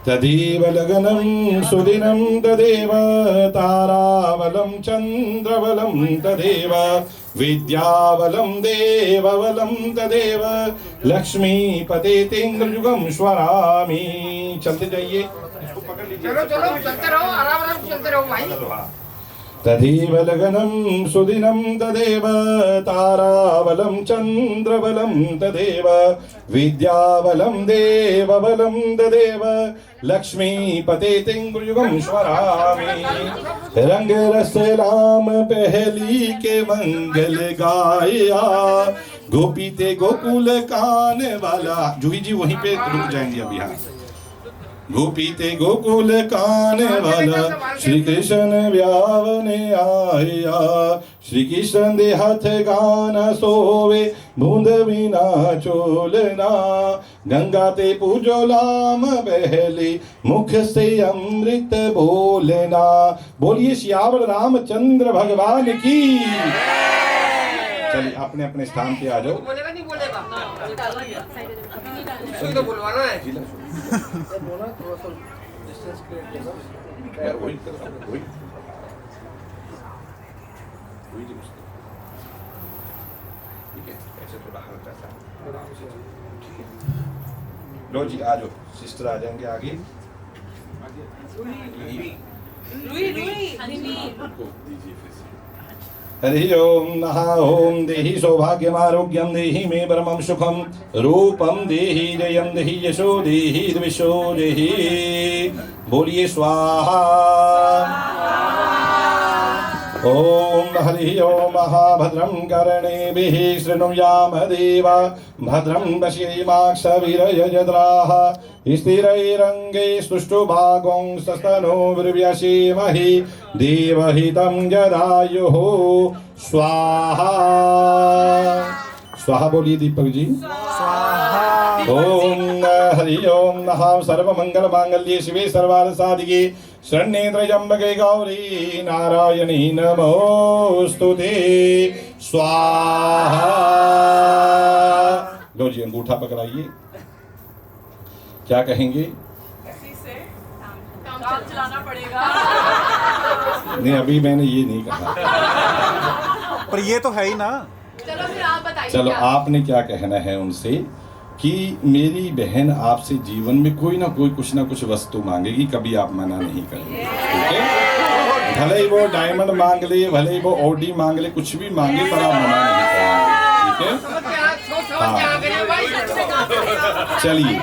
S6: तदेव लगनं सुदिनं तदेव ताराबलं चंद्रबलं तदेव विद्याबलं देवबलं तदेव लक्ष्मीपते तेन्द्रयुगं स्वरामि। चलते जाइए, इसको पकड़ लीजिए।
S4: चलो चलो चलते रहो, आराम आराम चलते रहो भाई।
S6: तदेव लगनं सुदिनं तदेव ताराबलं चंद्रबलं तदेव विद्याबलं देवबलं तदेव लक्ष्मीपते तेन्द्रयुगं स्वरामि। रंग रस राम पहली के मंगल गाया गोपी ते गोकुल कान वाला। जूही जी वहीं पे रुक जाएंगे अभी। हाँ, गोपी ते गोकुल कान वाला श्री कृष्ण व्यावने आया। श्री कृष्ण दे हाथ गाना सोवे बूंद बिना चोलना। गंगा ते पूजो लाम बहली मुख से अमृत बोलना। बोलिए सियावर रामचंद्र भगवान की। चलिए अपने अपने स्थान पे आ जाओ।
S4: बोलेगा नहीं बोलेगा, इसको तो बुलवाना है। बोला थोड़ा सा डिस्टेंस क्रिएट करना।
S6: यार वही कर रहा हूँ, वही जी, ठीक है? ऐसे थोड़ा हल्का सा आराम से, ठीक है? लो जी आ जाओ, सिस्टर आ जाएंगे आगे। उनको दीजिए फिर से। हरि ओम नः ओम देहि सौभाग्यमारोग्यं देहि मे परमं सुखं रूपं देहि जयं देहि यशो देहि द्विषो देहि। बोलिए स्वाहा। ओम हरि ओम महाभद्रं कर्णेभिः शृणुयाम देवा भद्रं पश्येमाक्षभिर्यजत्राः स्थिरैरङ्गैः स्तुष्टुभागं सस्तनो विर्व्यसेमहि देवहितं जदायुः। स्वाहा। स्वाहा बोलिए दीपक जी। ओम हरि ओम नः सर्वमंगल मांगल्ये शिवे सर्वार्थ साधिके शरण्ये त्र्यंबके गौरी नारायणी नमोस्तुते। स्वाहा। लो जी अंगूठा पकड़ाइए। क्या कहेंगे?
S9: काम चलाना पड़ेगा।
S6: नहीं अभी मैंने ये नहीं कहा।
S10: पर ये तो है ही ना।
S9: चलो फिर आप बताइए।
S6: चलो आपने क्या कहना है उनसे कि मेरी बहन आपसे जीवन में कोई ना कोई कुछ ना कुछ वस्तु मांगेगी, कभी आप मना नहीं करेंगे, ठीक है? भले ही वो डायमंड मांग ले, भले ही वो ऑडी मांग ले, कुछ भी मांगे पर आप मना नहीं करेंगे, ठीक है? हाँ चलिए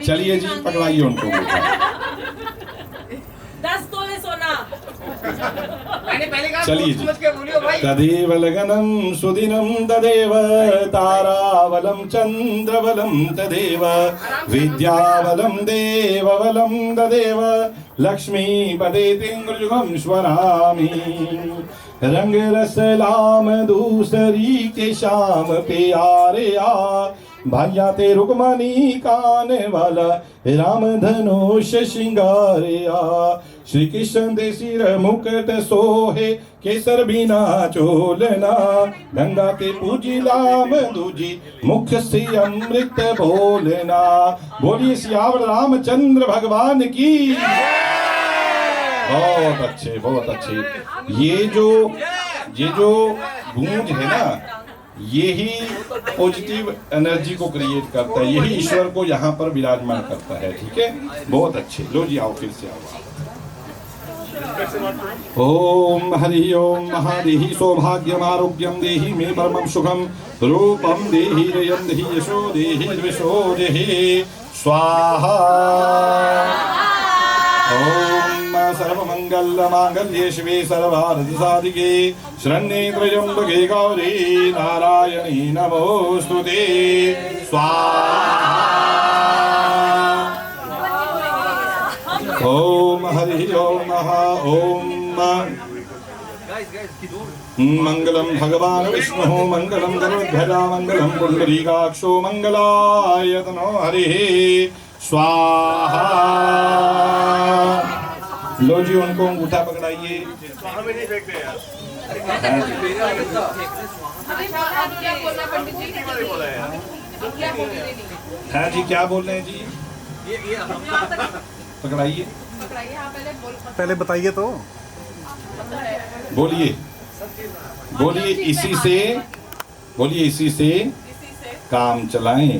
S6: चलिए जी पकड़ाइए उनको।
S9: 10 तोले सोना।
S6: चलिए जी। तदेव लगनं सुदिनं तदेव ताराबलं चंद्रबलं तदेव विद्याबलं देवबलं तदेव लक्ष्मीपते तेन्द्रयुगं स्वरामि। रंग रस लाम दूसरी के शाम पे आ रे आ भैया ते रुकमणी कान वाला राम धनुष श्रृंगारिया। श्री कृष्ण दे सिर मुकुट सोहे केसर बिना चोलना। गंगा ते पूजी लाम दूजी मुख से अमृत बोलना। बोलिए सियावर रामचंद्र भगवान की। बहुत अच्छे बहुत अच्छे। ये जो गूंज है ना, यही पॉजिटिव एनर्जी को क्रिएट करता है, यही ईश्वर को यहाँ पर विराजमान करता है, ठीक है? बहुत अच्छे। लो जी आओ, फिर से आओ। ओम हरि ओम महादेहि सौभाग्यम आरोग्यम देहि मे परमं सुखं रूपं देहि जयं देहि यशो देहि द्विषो देहि। स्वाहा। ओम सर्वमंगल मांगल्ये शिवे सर्वार्थ साधिके शरण्ये त्र्यंबके गौरी नारायणी नमोस्तुते। स्वाहा। ओम हरि ओम ओम मंगलम भगवान विष्णु मंगलम गरुड़ध्वजा मंगलम पुंडरीकाक्षो मंगलायतनो हरिः। स्वाहा। लो जी उनको अंगूठा पकड़ाइए। हाँ जी क्या बोल रहे हैं जी? पकड़ाइए,
S10: पहले बताइए तो।
S6: बोलिए बोलिए, इसी से काम चलाएं।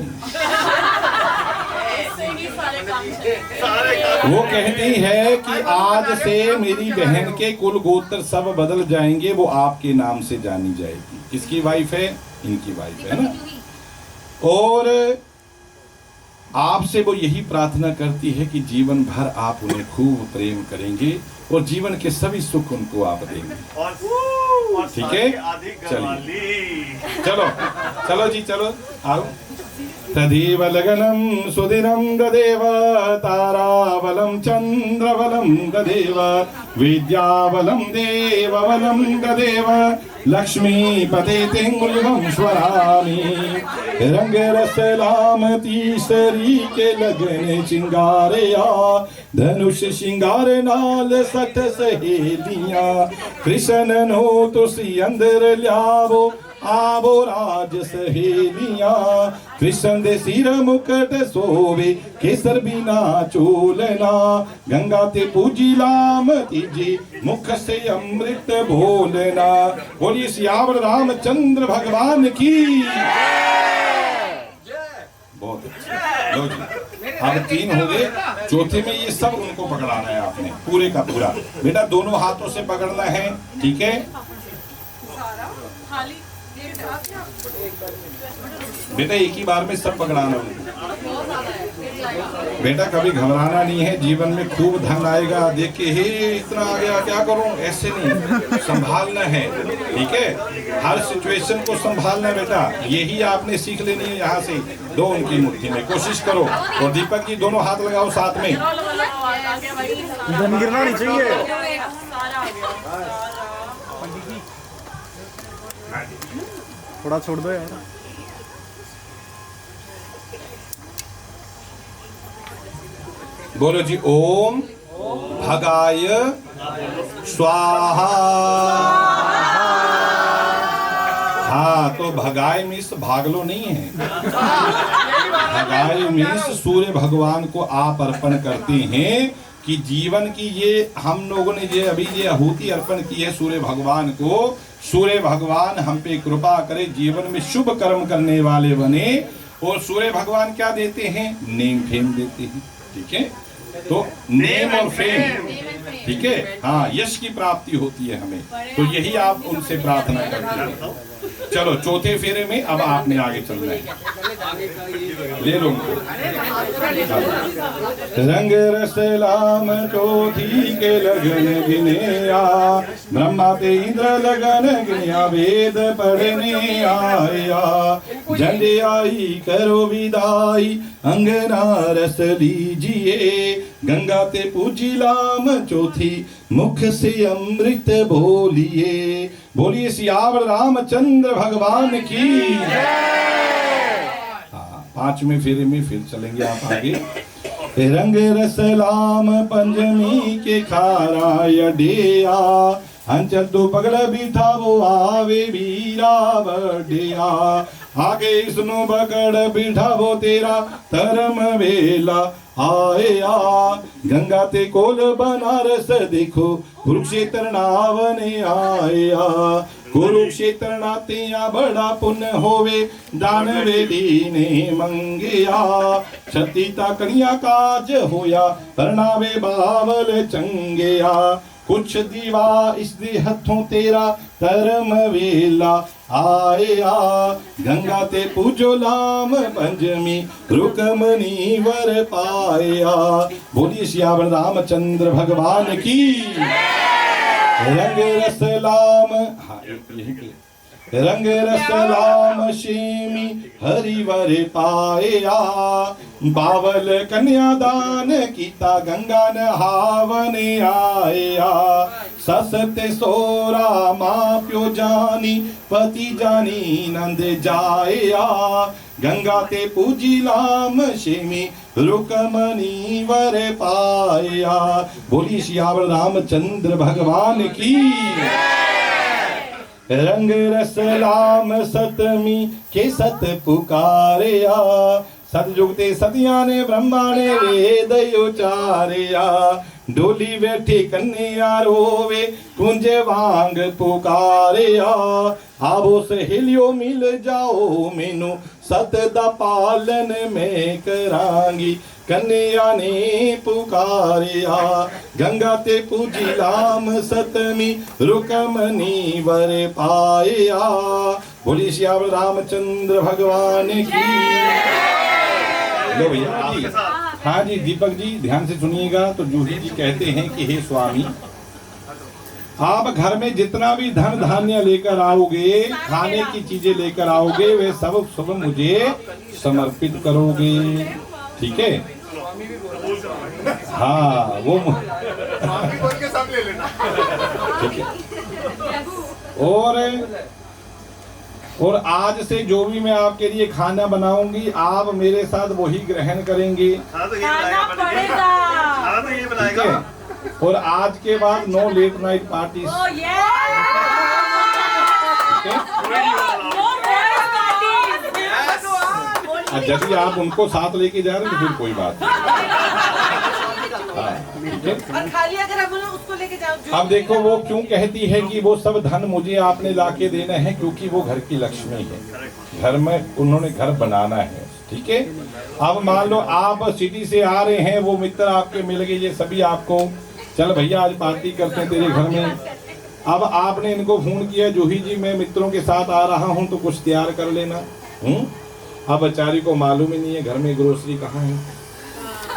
S6: वो कहती है कि आज से मेरी बहन के कुल गोत्र सब बदल जाएंगे, वो आपके नाम से जानी जाएगी। किसकी वाइफ है? इनकी वाइफ है ना। और आपसे वो यही प्रार्थना करती है कि जीवन भर आप उन्हें खूब प्रेम करेंगे और जीवन के सभी सुख उनको आप देंगे। ठीक है, चलिए चलो चलो जी चलो आओ। तदेव लगनम सुदिनम ददेव ताराबलम चंद्रबलम ददेव विद्याबलम देवबलम ददेव लक्ष्मीपते तिंगुलिवं स्वरामि। रंग रस लाम तीसरी के लगन चिंगारिया धनुष शिंगार नाल सठ सहेलियां कृष्ण नो तुसी अंदर ल्यावो आवो राज सहेलियां कृष्ण दे सिर मुकट सोवे केसर बिना चोलना गंगा ते पूजी लाम तीजी मुख से अमृत बोलना। बोलिए सियावर रामचंद्र भगवान की। बहुत अच्छा। लो जी अब 3 हो गए, चौथे में ये सब उनको पकड़ाना है आपने पूरे का पूरा। बेटा दोनों हाथों से पकड़ना है, ठीक है? बेटा एक ही बार में सब पकड़ाना है बेटा, कभी घबराना नहीं है। जीवन में खूब धन आएगा, देख के हे इतना आ गया क्या करूं, ऐसे नहीं, संभालना है। ठीक है, हर सिचुएशन को संभालना बेटा, यही आपने सीख लेनी है। यहाँ से दो उनकी मुट्ठी में कोशिश करो। और दीपक जी दोनों हाथ लगाओ साथ में।
S10: धन गिरना नहीं चाहिए। थोड़ा छोड़ दो यार।
S6: बोलो जी ओम भगाय स्वाहा। हाँ तो भगाय मीन्स भागलो नहीं है, भगाय मीन्स सूर्य भगवान को आप अर्पण करते हैं कि जीवन की ये हम लोगों ने ये अभी ये आहुति अर्पण की है सूर्य भगवान को। सूर्य भगवान हम पे कृपा करे, जीवन में शुभ कर्म करने वाले बने। और सूर्य भगवान क्या देते हैं? नेम फेम देते हैं। ठीक है, तो नेम और फेम, ठीक है, हाँ यश की प्राप्ति होती है हमें। तो यही आप उनसे प्रार्थना करते हैं। चलो चौथे फेरे में अब आपने आगे चलना है, ले लो उनको। रंग रस लाम चौथी के लगन गिनया ब्रह्मा ते इंद्र लगन गिनया वेद पढ़ने आया झंडे आई करो विदाई अंगना रस लीजिए गंगा ते पूजी लाम चौथी मुख से अमृत बोलिए। बोलिए सियावर रामचंद्र भगवान की। हाँ 5वें फेरे में फिर चलेंगे आप आगे। रंग रस लाम पंचमी के खारा यडेया अंचल तो पगड़ बिठा वो आवे वीरा बडिया आगे इसनो पकड़ बिठा वो तेरा धर्म वेला आया गंगा ते कोल बनारस देखो कुरुक्षेत्र नावने आया कुरुक्षेत्र नातिया बड़ा पुण्य होवे दानवे दीने मंगया छती ताकड़िया काज होया परनावे बावल चंगया कुछ दीवा इस दे हथों तेरा धर्म वेला आया गंगा ते पूजो लाम पंचमी रुकमनी वर पाया। बोलिए सियावर रामचंद्र भगवान की। रंग रस लाम, हाँ यही रंग रस राम शेमी हरिवर पाया, बावल कन्यादान कीता गंगा नहावन आया, ससते सोरा माँ प्यो जानी पति जानी नंद जाया, गंगा ते पूजी लाम शेमी रुकमणी वर पाया। बोली सियावर रामचंद्र भगवान की। रंग रस राम सतमी के सत पुकारिया, सतयुगते सतिया ने ब्रह्मा ने वेद उचारिया, डोली बैठी कन्या रोवे कुंजे वांग पुकारिया, आवो सहेलियो मिल जाओ मैनू सत दा पालन में करांगी, कन्या ने पुकारिया, गंगा ते पूजी राम सतमी रुकमणी वर पाया। बोली श्याम रामचंद्र भगवान की। लो भैया जी, हाँ जी दीपक जी ध्यान से सुनिएगा। तो जूही जी कहते हैं कि हे स्वामी, आप घर में जितना भी धन धान्य लेकर आओगे, खाने की चीजें लेकर आओगे, वे सब सब मुझे समर्पित करोगे, ठीक है? हाँ वो ठीक है। और आज से जो भी मैं आपके लिए खाना बनाऊंगी, आप मेरे साथ वही ग्रहण करेंगे, ठीक है? और आज के बाद नो लेट नाइट पार्टी, यदि आप उनको साथ लेके जा रहे हैं तो फिर कोई बात नहीं।
S9: और खाली अगर हम उसको लेके जाओ।
S6: अब देखो वो क्यों कहती है कि वो सब धन मुझे आपने लाके देना है, क्योंकि वो घर की लक्ष्मी है, घर में उन्होंने घर बनाना है, ठीक है? अब मान लो आप सिटी से आ रहे हैं, वो मित्र आपके मिल गए, ये सभी आपको चल भैया आज पार्टी करते हैं तेरे घर में। अब आपने इनको फोन किया, जूही जी मैं मित्रों के साथ आ रहा हूँ तो कुछ तैयार कर लेना। अब बेचारी को मालूम ही नहीं है घर में ग्रोसरी कहाँ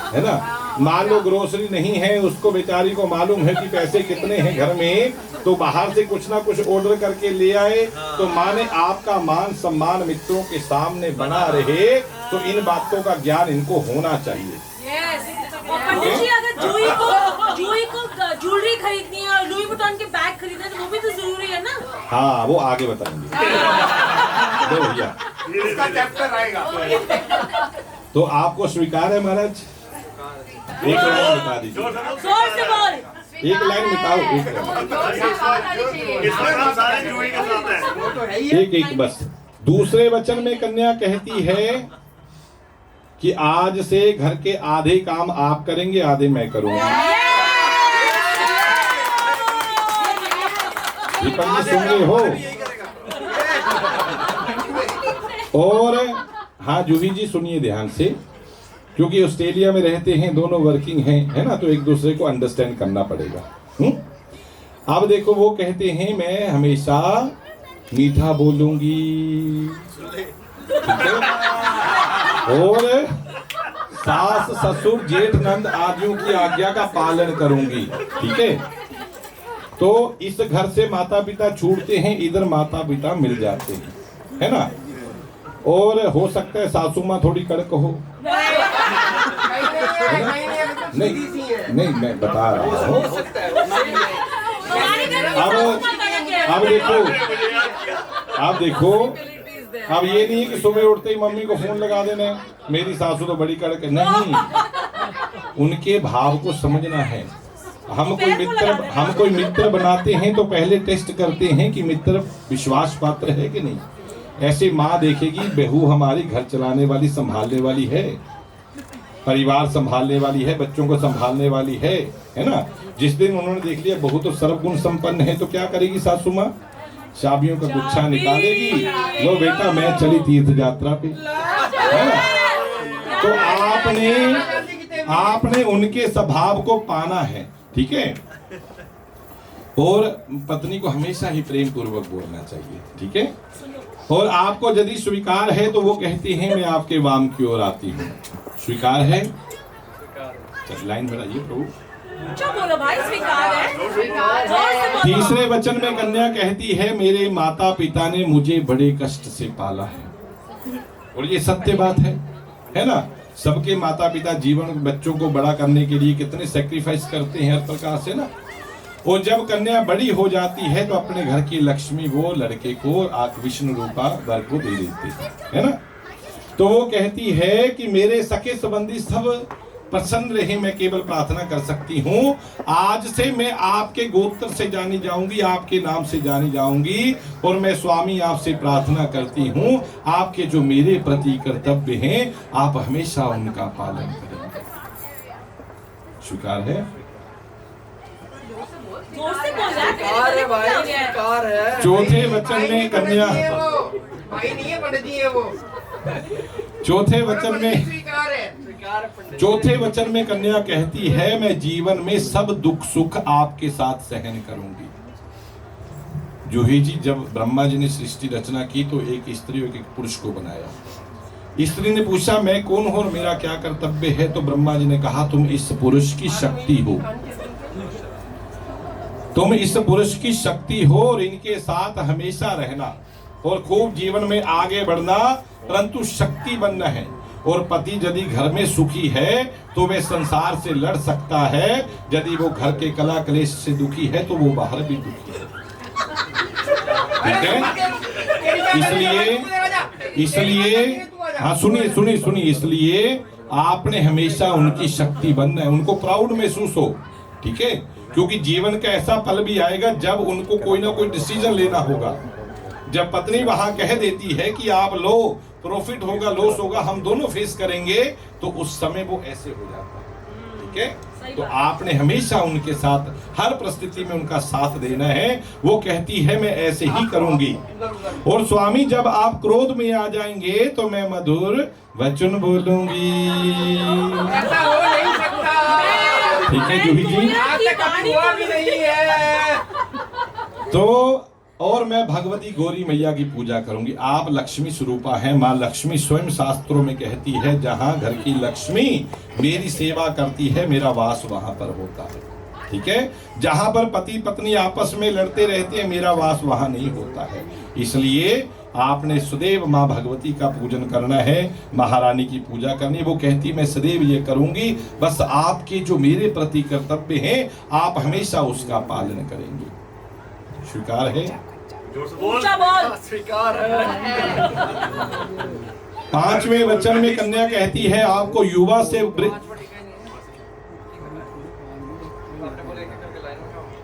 S6: है ना? मान लो ग्रोसरी नहीं है, उसको बेचारी को मालूम है कि पैसे कितने हैं घर में, तो बाहर से कुछ ना कुछ ऑर्डर करके ले आए, तो माने आपका मान सम्मान मित्रों के सामने बना रहे, तो इन बातों का ज्ञान इनको होना चाहिए।
S9: पंडित जी अगर जूही को ज्वेलरी खरीदनी है और लुई वुइटन के बैग खरीदना है तो वो भी तो जरूरी है ना?
S6: हाँ वो आगे बताएंगे। दो भैया
S4: इसका चैप्टर आएगा।
S6: तो आपको स्वीकार है महाराज? एक लाइन बता दीजिए,
S9: जोर से बोल।
S6: एक लाइन बताओ, एक बस। दूसरे वचन में कन्या कहती है कि आज से घर के आधे काम आप करेंगे, आधे मैं करूंगा। दीपक जी सुन रहे हो? और हाँ जूही जी सुनिए ध्यान से, क्योंकि ऑस्ट्रेलिया में रहते हैं, दोनों वर्किंग हैं, है ना? तो एक दूसरे को अंडरस्टैंड करना पड़ेगा। अब देखो वो कहते हैं मैं हमेशा मीठा बोलूंगी, ठीक है? और सास ससुर जेठ नंद आदियों की आज्ञा का पालन करूंगी, ठीक है? तो इस घर से माता पिता छूटते हैं, इधर माता पिता मिल जाते हैं, है ना? और हो सकता है सासू माँ थोड़ी कड़क हो, नहीं मैं बता रहा हूँ। अब देखो अब ये नहीं है कि सुबह उठते ही मम्मी को फोन लगा देना मेरी सासू तो बड़ी कड़क है, नहीं, उनके भाव को समझना है। हम कोई मित्र बनाते हैं तो पहले टेस्ट करते हैं कि मित्र विश्वास पात्र है कि नहीं। ऐसे माँ देखेगी बहू हमारी घर चलाने वाली, संभालने वाली है, परिवार संभालने वाली है, बच्चों को संभालने वाली है ना? जिस दिन उन्होंने देख लिया बहू तो सर्वगुण संपन्न है, तो क्या करेगी सासू माँ? चाबियों का गुच्छा निकालेगी, लो बेटा मैं चली तीर्थ यात्रा पे, है ना? तो आपने उनके स्वभाव को पाना है, ठीक है? और पत्नी को हमेशा ही प्रेम पूर्वक बोलना चाहिए, ठीक है? और आपको यदि स्वीकार है तो वो कहती हैं मैं आपके वाम की ओर आती हूँ। स्वीकार है? लाइन बढ़ाइए प्रभु।
S9: ऊंचा बोलो भाई, स्वीकार है, जोर से बोलो।
S6: तीसरे वचन में कन्या कहती है, मेरे माता पिता ने मुझे बड़े कष्ट से पाला है। और ये सत्य बात है ना। सबके माता पिता जीवन बच्चों को बड़ा करने के लिए कितने सेक्रीफाइस करते हैं हर प्रकार से ना। और जब कन्या बड़ी हो जाती है तो अपने घर की लक्ष्मी वो लड़के को विष्णु रूपा वर को दे देती है ना। तो वो कहती है कि मेरे सखे संबंधी सब प्रसन्न रहे, मैं केवल प्रार्थना कर सकती हूँ। आज से मैं आपके गोत्र से जानी जाऊंगी, आपके नाम से जानी जाऊंगी। और मैं स्वामी आपसे प्रार्थना करती हूँ, आपके जो मेरे प्रति कर्तव्य हैं आप हमेशा उनका पालन करेंगे। स्वीकार है?
S9: जोर से बोल यार।
S6: चौथे वचन में कन्या,
S4: भाई नहीं है, पंडित जी है वो।
S6: चौथे वचन में कन्या कहती है, मैं जीवन में सब दुख सुख आपके साथ सहन करूंगी। जूही जी, जब ब्रह्मा जी ने सृष्टि रचना की तो एक स्त्री और एक पुरुष को बनाया। स्त्री ने पूछा, मैं कौन हूं और मेरा क्या कर्तव्य है? तो ब्रह्मा जी ने कहा, तुम इस पुरुष की शक्ति हो, तुम इस पुरुष की शक्ति हो और इनके साथ हमेशा रहना और खूब जीवन में आगे बढ़ना, परंतु शक्ति बनना है। और पति यदि घर में सुखी है तो वह संसार से लड़ सकता है, यदि वो घर के कला कलेश से दुखी है तो वो बाहर भी दुखी है। ठीक है? इसलिए हाँ, सुनिए, इसलिए आपने हमेशा उनकी शक्ति बनना है, उनको प्राउड महसूस हो। ठीक है? क्योंकि जीवन का ऐसा पल भी आएगा जब उनको कोई ना कोई डिसीजन लेना होगा। जब पत्नी वहां कह देती है कि आप लो, प्रॉफिट होगा लॉस होगा हम दोनों फेस करेंगे, तो उस समय वो ऐसे हो जाता है। ठीक है? तो आपने हमेशा उनके साथ हर परिस्थिति में उनका साथ देना है। वो कहती है, मैं ऐसे ही करूंगी। और स्वामी, जब आप क्रोध में आ जाएंगे तो मैं मधुर वचन बोलूंगी।
S4: ऐसा हो नहीं सकता।
S6: ठीक है जूही जी?
S4: हुआ भी नहीं है।
S6: तो और मैं भगवती गौरी मैया की पूजा करूंगी। आप लक्ष्मी स्वरूपा हैं। माँ लक्ष्मी स्वयं शास्त्रों में कहती है, जहां घर की लक्ष्मी मेरी सेवा करती है मेरा वास वहां पर होता है। ठीक है? जहां पर पति पत्नी आपस में लड़ते रहते हैं मेरा वास वहां नहीं होता है। इसलिए आपने सदैव माँ भगवती का पूजन करना है, महारानी की पूजा करनी है। वो कहती है, मैं सदैव ये करूंगी, बस आपके जो मेरे प्रति कर्तव्य हैं आप हमेशा उसका पालन करेंगे। स्वीकार है?
S9: ऊंचा बोल।
S3: स्वीकार है।
S6: पांचवें वचन में कन्या कहती है, आपको युवा से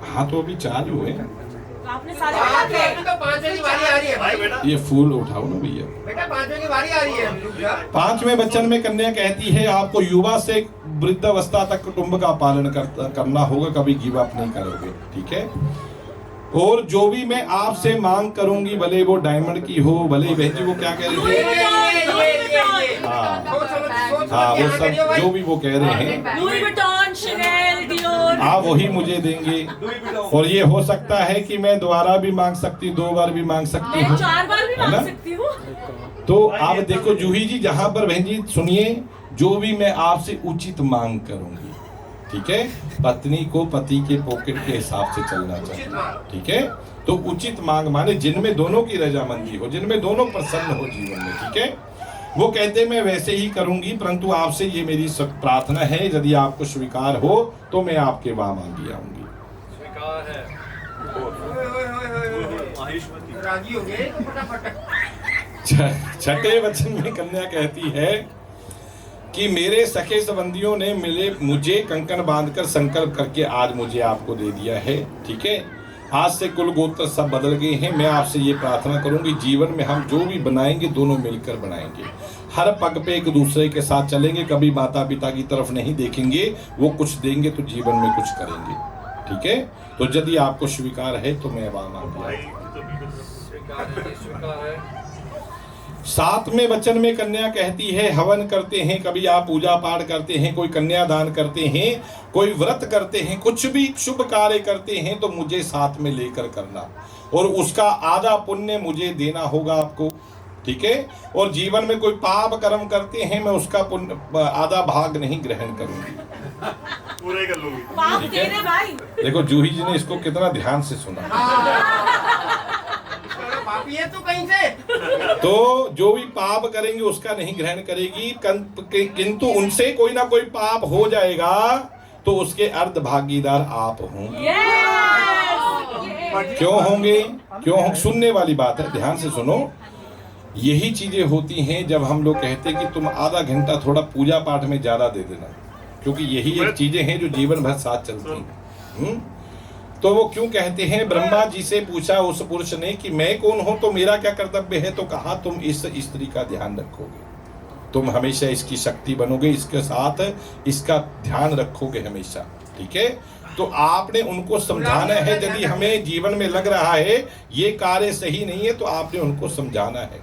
S6: हाँ तो अभी चालू है।
S9: आपने सारे
S4: तो 5वें की बारी आ रही है भाई।
S6: ये फूल उठाओ ना भैया।
S4: बेटा 5वें की बारी आ रही है।
S6: पांचवें वचन में कन्या कहती है, आपको युवा से वृद्धावस्था तक कुटुंब का पालन करना होगा, कभी गिव अप नहीं करोगे। ठीक है? और जो भी मैं आपसे मांग करूंगी, भले वो डायमंड की हो, भले बहन जी वो क्या कह रही है, हाँ वो सब जो भी वो कह रहे हैं
S9: लुई विटॉन, शनेल, डियोर,
S6: आप वही मुझे देंगे। और ये हो सकता है कि मैं दोबारा भी मांग सकती हूँ, 2 बार भी मांग सकती हूँ,
S9: 4 बार भी मांग सकती हूँ।
S6: तो आप देखो जूही जी, जहां पर बहन जी सुनिए, जो भी मैं आपसे उचित मांग करूंगी, ठीक है, पत्नी को पति के पॉकेट के हिसाब से चलना चाहिए। ठीक है? तो उचित मांग माने जिनमें दोनों की रजामंदी हो, जिनमें दोनों प्रसन्न हो जीवन में। ठीक है? वो कहते मैं वैसे ही करूंगी, परंतु आपसे ये मेरी प्रार्थना है, यदि आपको स्वीकार हो तो मैं आपके वहां मांगी आऊंगी।
S3: स्वीकार है।
S4: राजी हो गए तो फटाफट।
S6: छठे वचन में कन्या कहती है कि मेरे सखे संबंधियों ने मिले मुझे कंकण बांधकर संकल्प करके आज मुझे आपको दे दिया है। ठीक है? आज से कुल गोत्र सब बदल गए हैं। मैं आपसे ये प्रार्थना करूंगी, जीवन में हम जो भी बनाएंगे दोनों मिलकर बनाएंगे, हर पग पे एक दूसरे के साथ चलेंगे, कभी माता पिता की तरफ नहीं देखेंगे, वो कुछ देंगे तो जीवन में कुछ करेंगे। ठीक है? तो यदि आपको स्वीकार है तो मैं वहां मांग। सातवें वचन में कन्या कहती है, हवन करते हैं, कभी आप पूजा पाठ करते हैं, कोई कन्यादान करते हैं, कोई व्रत करते हैं, कुछ भी शुभ कार्य करते हैं तो मुझे साथ में लेकर करना, और उसका आधा पुण्य मुझे देना होगा आपको। ठीक है? और जीवन में कोई पाप कर्म करते हैं, मैं उसका पुण्य आधा भाग नहीं ग्रहण करूंगी।
S3: पूरे कर लूंगी।
S9: पाप दे रहे भाई।
S6: देखो जूही जी ने इसको कितना ध्यान से सुना।
S4: पापी है तू कहीं से।
S6: तो जो भी पाप करेंगे उसका नहीं ग्रहण करेगी, किंतु उनसे कोई ना कोई पाप हो जाएगा तो उसके अर्ध भागीदार आप होंगे। क्यों होंगे? क्यों? सुनने वाली बात है, ध्यान से सुनो। यही चीजें होती हैं जब हम लोग कहते हैं कि तुम आधा घंटा थोड़ा पूजा पाठ में ज्यादा दे देना, क्योंकि यही एक चीजें हैं जो जीवन भर साथ चलती हैं। तो वो क्यों कहते हैं? ब्रह्मा जी से पूछा उस पुरुष ने कि मैं कौन हूं, तो मेरा क्या कर्तव्य है? तो कहा तुम इस स्त्री का ध्यान रखोगे, तुम हमेशा इसकी शक्ति बनोगे, इसके साथ इसका ध्यान रखोगे हमेशा। ठीक है, तो आपने उनको समझाना है। यदि हमें जीवन में लग रहा है ये कार्य सही नहीं है तो आपने उनको समझाना है।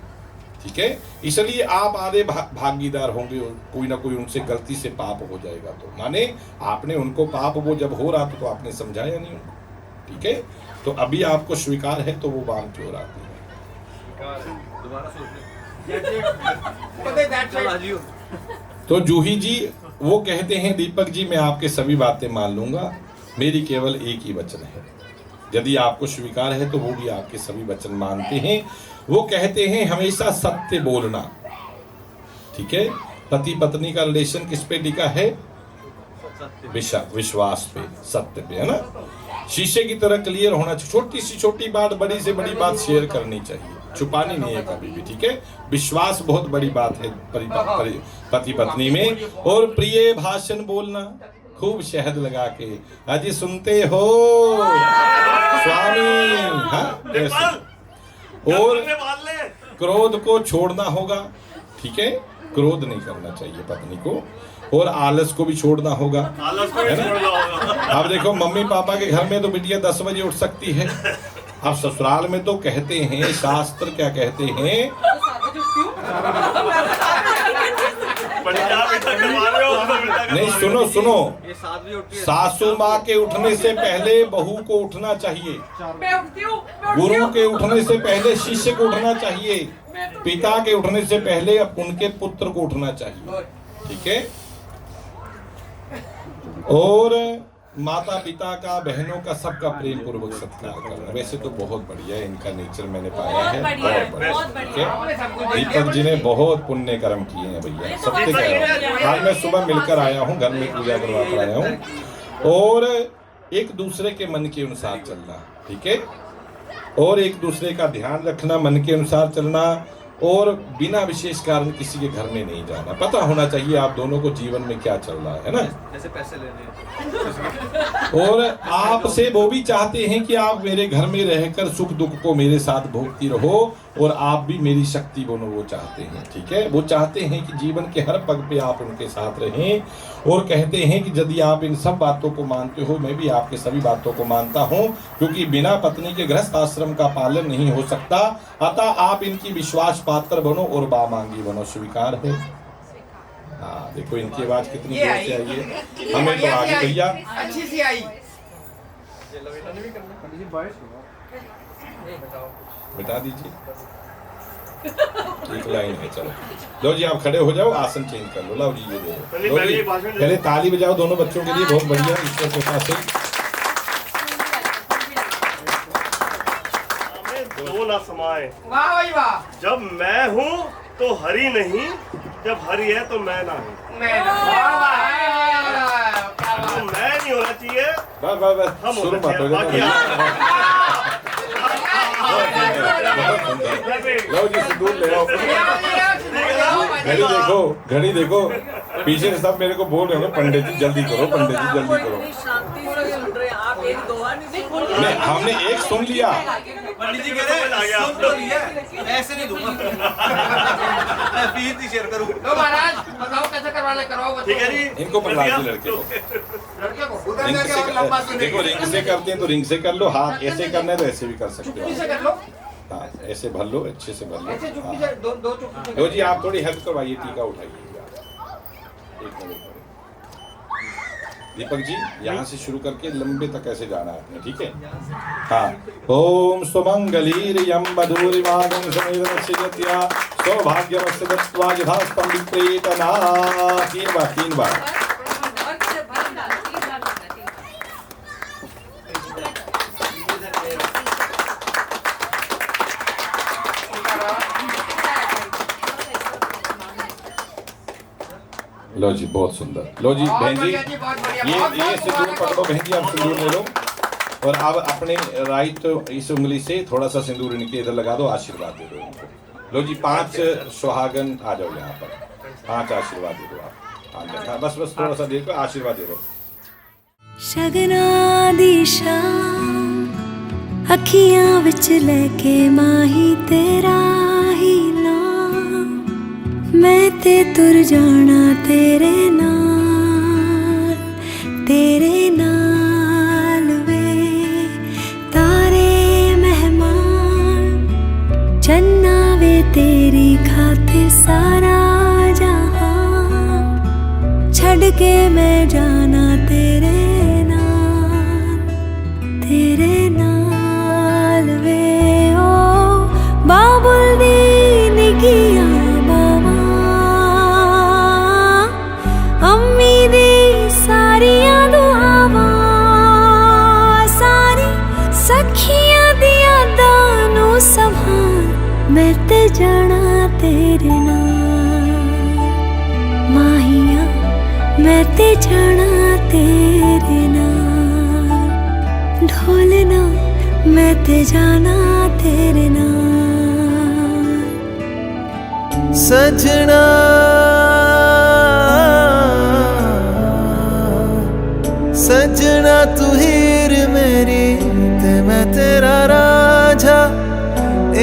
S6: ठीक है, इसलिए आप आधे भागीदार होंगे, कोई ना कोई उनसे गलती से पाप हो जाएगा तो माने आपने उनको पाप वो जब हो रहा था तो आपने समझाया नहीं उनको। ठीक है, तो अभी आपको स्वीकार है तो वो बात क्यों आती है। तो जूही जी वो कहते हैं दीपक जी मैं आपके सभी बातें मान लूंगा, मेरी केवल एक ही वचन है। यदि आपको स्वीकार है तो वो भी आपके सभी वचन मानते हैं। वो कहते हैं हमेशा सत्य बोलना। ठीक है, पति पत्नी का रिलेशन किस पे टिका है? विश्वास पे, सत्य पे, है ना। शीशे की तरह क्लियर होना चाहिए, छोटी सी छोटी बात, बड़ी से बड़ी बात शेयर करनी चाहिए, छुपानी नहीं है कभी भी। ठीक है, विश्वास बहुत बड़ी बात है पति पत्नी में। और प्रिय भाषण बोलना, खूब शहद लगा के अजी सुनते हो स्वामी, हाँ। और क्रोध को छोड़ना होगा। ठीक है, क्रोध नहीं करना चाहिए पत्नी को, और आलस को भी छोड़ना होगा। है ना। अब देखो मम्मी पापा के घर में तो बिटिया 10 बजे उठ सकती है, अब ससुराल में तो कहते हैं, शास्त्र क्या कहते हैं, नहीं सुनो सुनो, सासू माँ के उठने से पहले बहू को उठना चाहिए, गुरु के उठने से पहले शिष्य को उठना चाहिए, पिता के उठने से पहले उनके पुत्र को उठना चाहिए। ठीक है, और माता पिता का, बहनों का, सबका प्रेम पूर्वक सत्कार करना। वैसे तो बहुत बढ़िया है इनका नेचर, मैंने पाया है, बहुत बढ़िया। दीपक जी ने बहुत पुण्य कर्म किए हैं भैया, सत्य कह रहा हूँ। आज मैं सुबह मिलकर आया हूँ, घर में पूजा करवा कर आया हूँ। और एक दूसरे के मन के अनुसार चलना। ठीक है, और एक दूसरे का ध्यान रखना, मन के अनुसार चलना, और बिना विशेष कारण किसी के घर में नहीं जाना। पता होना चाहिए आप दोनों को जीवन में क्या चल रहा है ना,
S3: जैसे पैसे लेने।
S6: और आपसे वो भी चाहते हैं कि आप मेरे घर में रहकर सुख दुख को मेरे साथ भोगती रहो, और आप भी मेरी शक्ति बनो, वो चाहते हैं। ठीक है, वो चाहते हैं कि जीवन के हर पग पे आप उनके साथ रहें, और कहते हैं कि यदि आप इन सब बातों को मानते हो, मैं भी आपके सभी बातों को मानता हूँ, क्योंकि बिना पत्नी के गृहस्थ आश्रम का पालन नहीं हो सकता। अतः आप इनकी विश्वास पात्र बनो और बामांगी बनो। स्वीकार है? हाँ, देखो इनकी आवाज कितनी जोर से आई है, हमें तो आगे भैया
S4: अच्छी सी आई।
S6: बिठा दीजिए, एक लाइन है। चलो लो जी, आप खड़े हो जाओ, आसन चेंज कर लो। लो जी, ये दे लो जी, पहले ताली बजाओ दोनों बच्चों के लिए, बहुत बढ़िया, ईश्वर के पास से।
S3: दो ना समाए,
S4: वाह भाई वाह।
S3: जब मैं हूँ तो हरि नहीं, जब हरि है तो मैं ना हूँ।
S4: मैं
S3: नहीं होना चाहिए,
S6: बस बस बस,
S3: हम
S6: शुरू मत हो जाए। लो जी, सिंदूर ले आओ। घड़ी देखो, घड़ी देखो, पीछे से सब मेरे को बोल रहे हो पंडित जी जल्दी करो, पंडित जी जल्दी करो। नहीं, हमने एक सुन लिया।
S3: पंडित जी कह रहे हैं सुन तो लिया, ऐसे नहीं दूंगा, फीस नहीं शेयर करूँ।
S4: लो महाराज बताओ कैसे करवाना, करवाओ। ठीक है जी,
S6: इनको पकड़ा के लड़के को, रिंग से देखो, रिंग से करते हैं तो रिंग से कर लो, हाथ ऐसे करना है तो ऐसे भी कर सकते हो। हाँ, ऐसे भर लो, अच्छे से भर लो। हाँ। लो जी, आप थोड़ी हेल्प करवाइए, टीका उठाइएगा। एक मिनट दीपक जी, यहाँ से शुरू करके लंबे तक ऐसे जाना है आपने। ठीक है, हाँ। ओम सुमंगलीर्यं मधुरिमागं समेदनस्यत्या सौभाग्यमस्य दत्त्वा यथास्तं विप्रेतना। 3 बार 3 बार। लो जी बहुत सुंदर। लो जी बहन जी ये सिंदूर पकड़ो बहन जी, आप सिंदूर ले लो और आप अपने राइट इस उंगली से थोड़ा सा सिंदूर इनके इधर लगा दो, आशीर्वाद दे दो इनको। लो जी 5 सुहागन आ जाओ यहाँ पर, 5 आशीर्वाद दे दो आप। हाँ बस बस थोड़ा सा दे दो, आशीर्वाद दे दो।
S1: शगना दी शाम अखियां विच लेके माही तेरा ही नाम, मैं ते तुर जाना तेरे नाल, तेरे नाल वे तारे मेहमान, चन्ना वे तेरी खातिर सारा जहां, छड़ के मैं जाना तेरे तेरे नाल वे ओ बाबुल दी निगियां बावा, अम्मी दी सारियां दुआवां, सारी सखियां दी यादां नू संभाल, मैं ते जाना तेरे नाल माहिया, मैं ते जाना तेरे नाल ढोलना, मैं ते जाना तेरे नाल।
S7: सजना सजना तू हीर मेरी ते मैं तेरा राजा,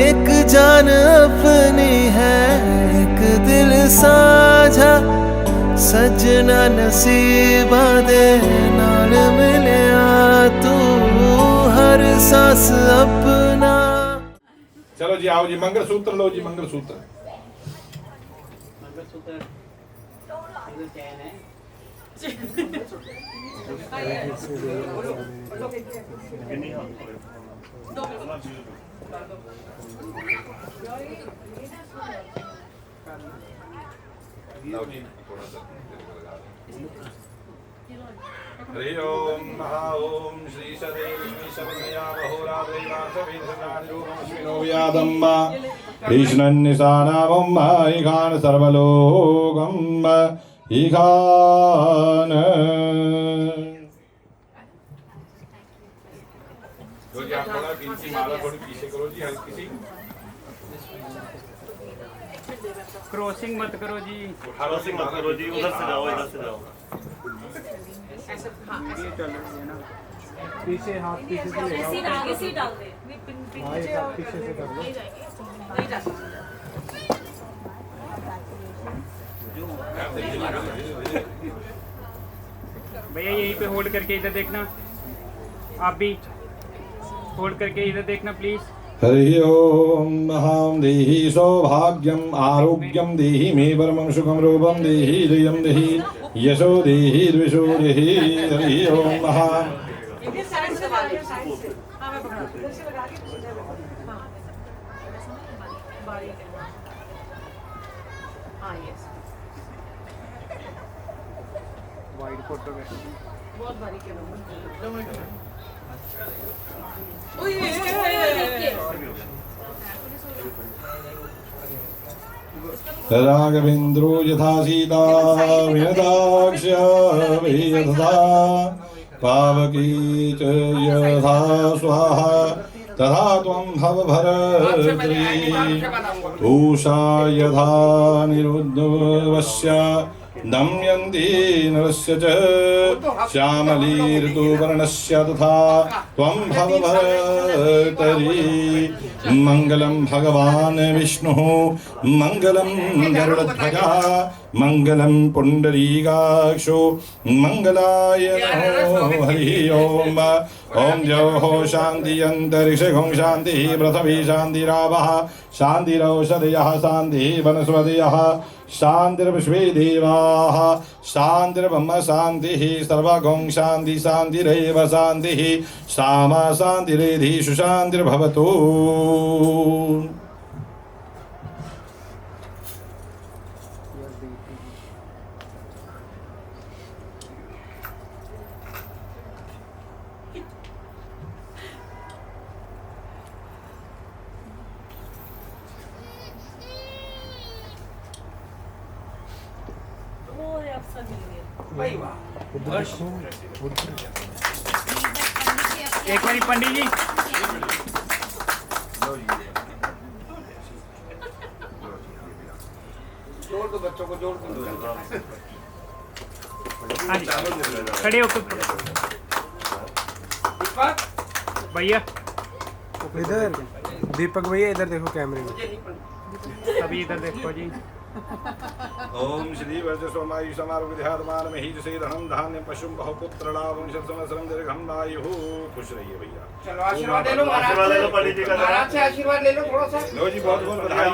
S7: एक जान अपनी है एक दिल साझा, सजना नसीबा दे नाल मिलिया तू हर सांस अपना।
S6: चलो जी आओ जी मंगलसूत्र लो जी, मंगलसूत्र हरि ओम महा ओम श्री सदेवी शरणया बहुरादैवासविधनानिरूपमश्विनो व्यादम्मा कृष्णन्निशानावम् ईखान सर्वलोकम् ईखान। तो जी आप थोड़ा गिनती माला थोड़ी पीछे करो जी, हल्की सी
S5: क्रॉसिंग मत करो जी,
S3: क्रॉसिंग मत करो जी, उधर से जाओ इधर से जाओ।
S5: वीडियो चल रही है ना।
S4: पीछे हाथ पीछे से ले जाओ,
S9: आगे से डाल दे,
S4: हाँ एक हाथ पीछे से कर लो।
S9: नहीं जा
S5: भैया यहीं पे होल्ड करके इधर देखना, आप भी होल्ड करके इधर देखना प्लीज।
S6: हरि ओम महां देहि सौभाग्यम आरोग्यम देहि मे परमं सुखं रूपं देहि जयं देहि यशो देहि द्विषो देहि। हरि ओम महां
S9: साइड से लगा के, साइड से हां मैं पकड़ा इधर से लगा के हां बारीक है, हां यस
S4: वाइड फोटो में
S9: बहुत बारीक है।
S6: राघवेन्द्रो यथा सीता विनताक्ष यथा पावकी च यथा स्वाहा तथा त्वं भव भरत्री पूषा यथा निरुद्धवस्य दमयन्ती नरस्य च श्यामली ऋतुवर्णस्य तथा त्वं भव भर्तरी। मंगलम भगवान विष्णुः मंगलम गरुड़ध्वजा मंगलम पुंडरीकाक्षो मंगलाय नमो। हरि ओम ओम जयो शांति अंतरिक्षं शांति पृथ्वी शांतिरावः शांतिरौषधयः शांतिः वनस्पतयः शांतिर्विश्वे देवाः शांतिर्ब्रह्म शांतिः सर्वगं शांति शांतिरेव शांतिः सामा शांतिरेधीषु शांतिर्भवतु।
S5: एक बारी पंडित जी
S3: जोड़ दो बच्चों को, जोड़ दो।
S5: हाँ जी खड़े होकर भैया
S4: इधर दीपक भैया इधर देखो कैमरे में।
S5: अभी इधर देखो जी।
S6: ओम श्री वज्र सोमायु समारोह विद्यात्मान में ही जसे धनम धान्य पशुम बहुपुत्र लाभम संवत्सरम दीर्घम आयुः। खुश रहिए भैया।
S3: चलो आशीर्वाद ले लो महाराज से, आशीर्वाद ले लो थोड़ा सा।
S6: लो जी बहुत बहुत बधाई।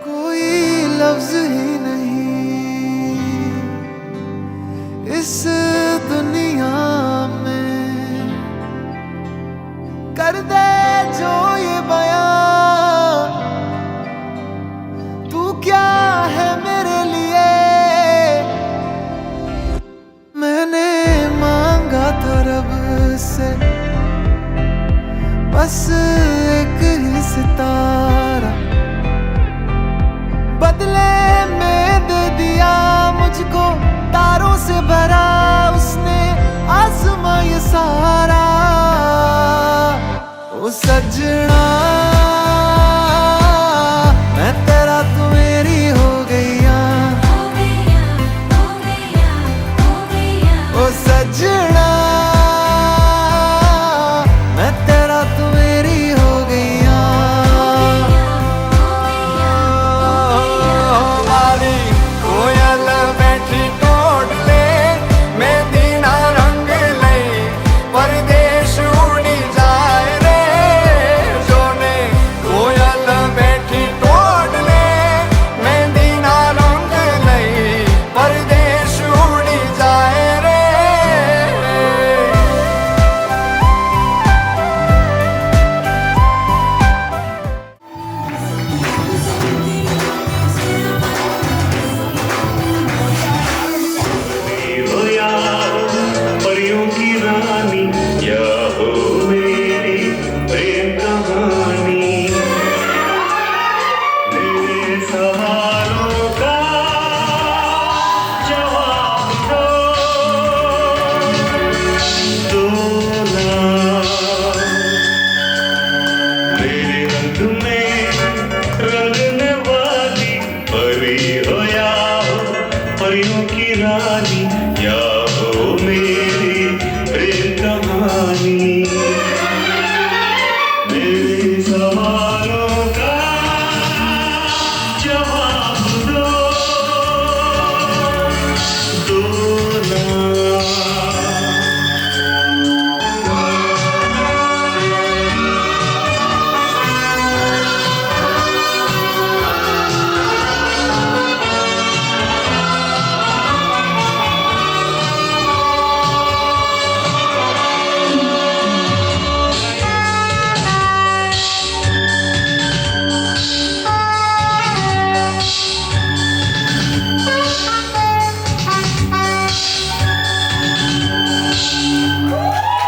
S7: कोई लफ्ज ही नहीं इस दुनिया में कर दे जो ये बयां, तू क्या है मेरे लिए। मैंने मांगा था रब से बस एक ही सितारा, बदले में दे दिया मुझको तारों से भरा उसने आसमां ये सारा। ओ सजना मैं तेरा तू मेरी हो गईया, ओ सजना मैं तेरा तू मेरी हो गईया। कोयल बैठी टोट ले मेहंदी ना रंग ले, परदेश उड़ी जाए रे जोने। कोयल बैठी टोट ले मेहंदी ना रंग ले, परदेश उड़ी जाए रे।
S11: हो या परियों की रानी, या हो मेरी प्रेम कहानी। मेरे सवालों का जवाब दो ना। मेरे रंग में रंगने वाली परी हो या हो परियों की रानी, या हो मेरी प्रेम कहानी। मेरे सवालों का जवाब दो ना।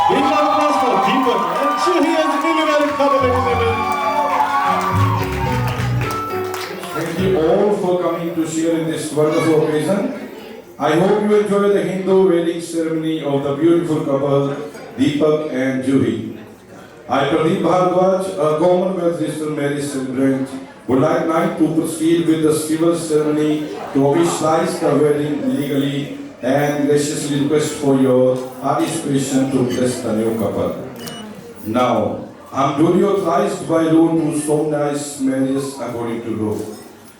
S6: Big round of applause for Deepak and Juhi as the millionaire couple, ladies and gentlemen. Thank you all for coming to share in this wonderful occasion. I hope you enjoy the Hindu wedding ceremony of the beautiful couple Deepak and Juhi. I, Pradeep Bhardwaj, a Commonwealth Registered Marriage Celebrant, would like now to proceed with the civil ceremony to officialize the wedding legally and graciously request for your participation to bless the new couple. Now, I'm duly authorized by law to solemnize marriage according to law.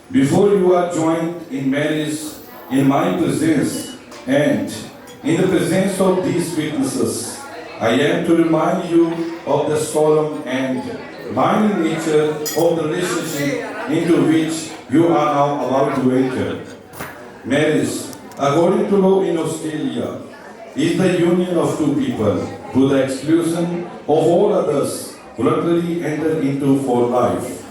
S6: Before you are joined in marriage in my presence and in the presence of these witnesses, I am to remind you of the solemn and binding nature of the relationship into which you are now about to enter. Marriage, according to law in Australia, is the union of two people to the exclusion of all others voluntarily entered into for life.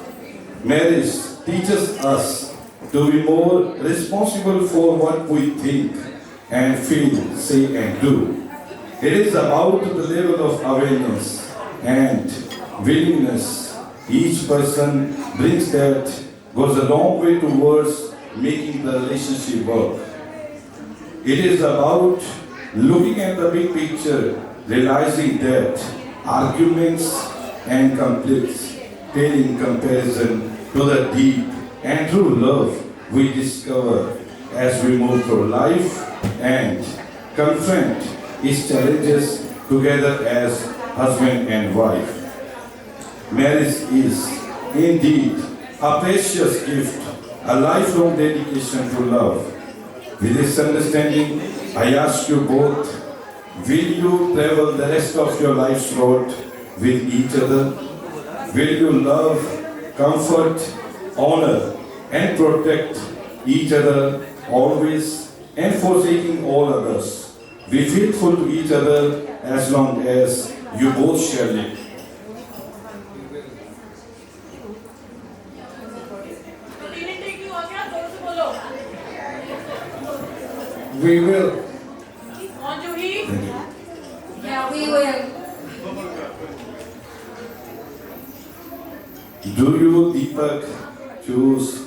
S6: Marriage teaches us to be more responsible for what we think and feel, say and do. It is about the level of awareness and willingness each person brings that goes a long way towards making the relationship work. It is about looking at the big picture, realizing that arguments and conflicts pale in comparison to the deep and true love we discover as we move through life and confront its challenges together as husband and wife. Marriage is indeed a precious gift, a lifelong dedication to love. With this understanding, I ask you both, will you travel the rest of your life's road with each other? Will you love, comfort, honor, and protect each other always, and forsaking all others? Be faithful to each other as long as you both shall live.
S4: We will.
S9: कौन जूही?
S8: Yeah, we will.
S6: Do you, Deepak, choose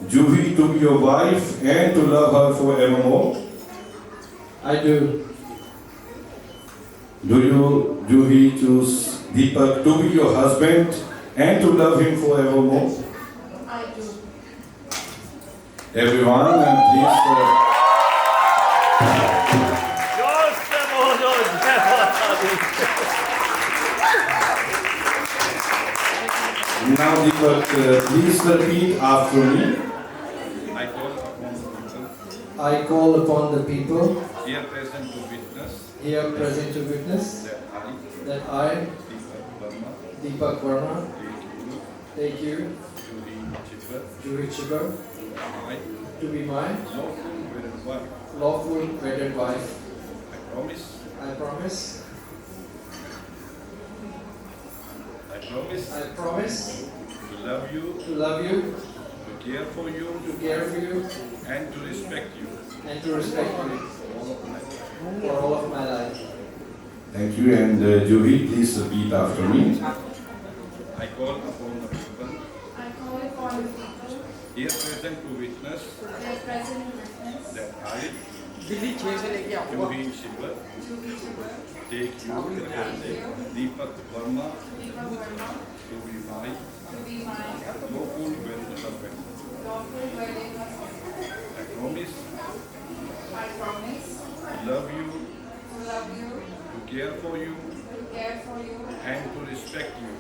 S6: Juhi to be your wife and to love her forevermore?
S4: I do.
S6: Do you, Juhi, choose Deepak to be your husband and to love him forevermore?
S8: I do.
S6: Everyone, and please. Now, Deepak, please repeat after me.
S4: I call upon the people
S6: Here present to witness
S4: here present to witness that I, Deepak Verma, take you, Juhi Chibber, to be my lawful wedded wife. I promise. I promise
S6: to love you,
S4: to
S6: care for you, and to respect you.
S4: For all of my life.
S6: Thank you, and Juhi, please repeat after me.
S11: I call upon the people
S8: I call upon the people
S11: here present to witness
S8: that present witness
S11: that I,
S4: Juhi
S11: Shibber, take you, Deepak Verma, to be my lawful wedded husband. I promise
S8: I promise
S11: to love you,
S8: to love you,
S11: to care for you,
S8: and
S11: to respect you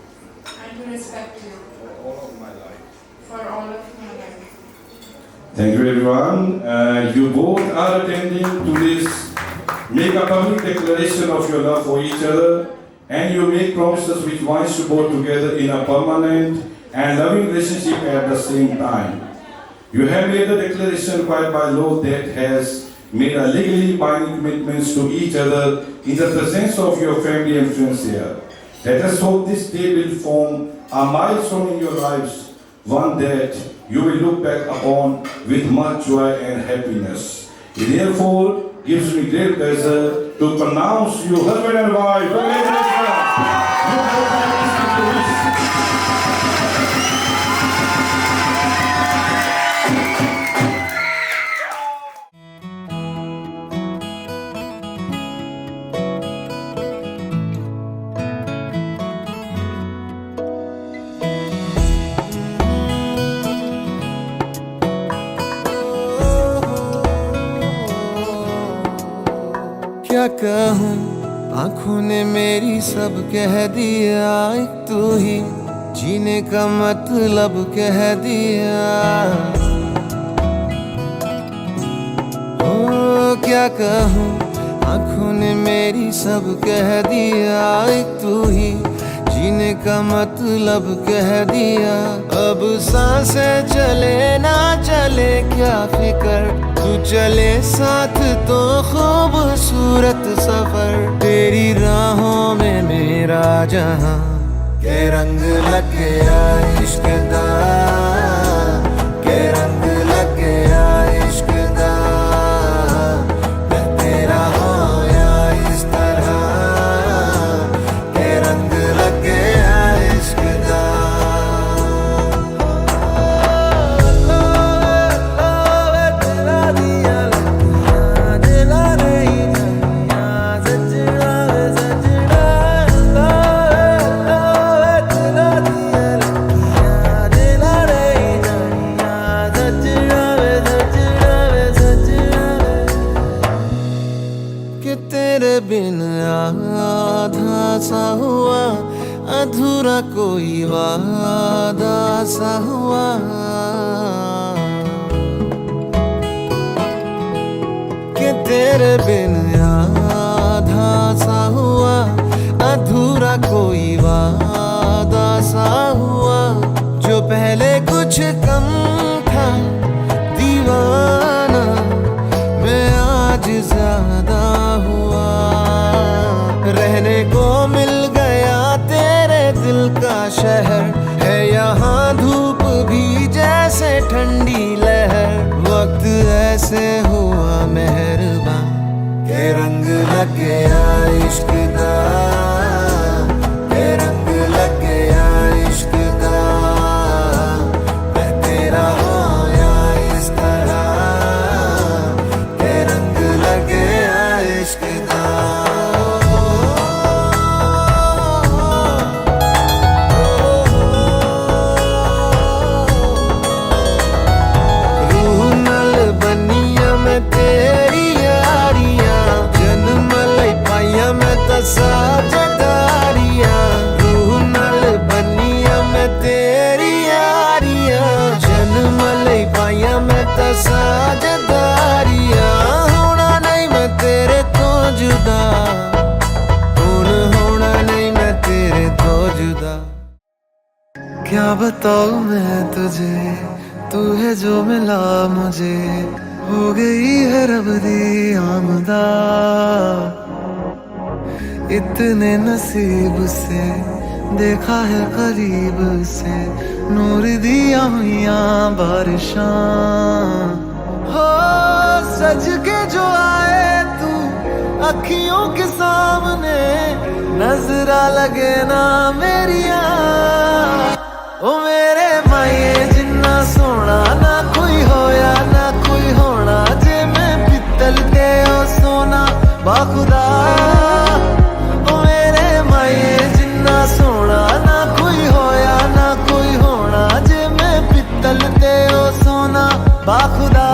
S11: for all of my life.
S8: for all of my life.
S6: Thank you, everyone. You both are attending to this. Make a public declaration of your love for each other, and you make promises which binds you both together in a permanent and loving relationship at the same time. You have made a declaration required by law that has made a legally binding commitments to each other in the presence of your family and friends here. Let us hope this day will form a milestone in your lives, one that you will look back upon with much joy and happiness. It therefore gives me great pleasure to pronounce you husband and wife. Congratulations.
S7: क्या कहूँ आँखों ने मेरी सब कह दिया, एक तू ही जीने का मतलब कह दिया। ओ क्या कहूँ आँखों ने मेरी सब कह दिया, एक तू ही जीने का मतलब कह दिया। अब सांसें चले ना चले क्या फिकर, तू चले साथ तो खूबसूरत सफर। तेरी राहों में मेरा जहां के रंग लग गया इश्क दा, के रंग लग गया इश्क दा। मैं तेरा होया इस तरह वादा सा हुआ, कि तेरे बिन आधा सा हुआ, अधूरा कोई वादा सा हुआ। जो पहले कुछ कम था दीवाना, मैं आज ज्यादा हुआ। रहने को मिल गया तेरे दिल का शहर, है यहाँ धूप भी जैसे ठंडी लहर। वक्त ऐसे हुआ मेहरबान के रंग लग गया इश्क का, के रंग लग गया इश्क का। मैं तेरा होया इस तरह, के रंग लग गया इश्क का। तेरी यारियां जन्म लई पाइया मैं साझेदारियां, रूह नाल बनिया मैं तेरी यारियां जन्म लई पाइया मैं साझेदारियां। होना नहीं मैं तेरे तो जुदा, होना नहीं मैं तेरे तो जुदा। क्या बताऊं मैं तुझे, तू है जो मिला मुझे, हो गई है रब दी आमदा। इतने नसीब से देखा है करीब से, नूर दिया हुआ बारिशां। हो सज के जो आए तू अखियों के सामने, नजरा लगे ना मेरिया। ओ मेरे माये जिन्ना सोना ना कोई होया ना कोई होना, जे मैं पित्तल ते ओ सोना बाखुदा। ओ मेरे माये जिन्ना सोना ना कोई होया ना कोई होना, जे मैं पित्तल ते ओ सोना बाखुदा।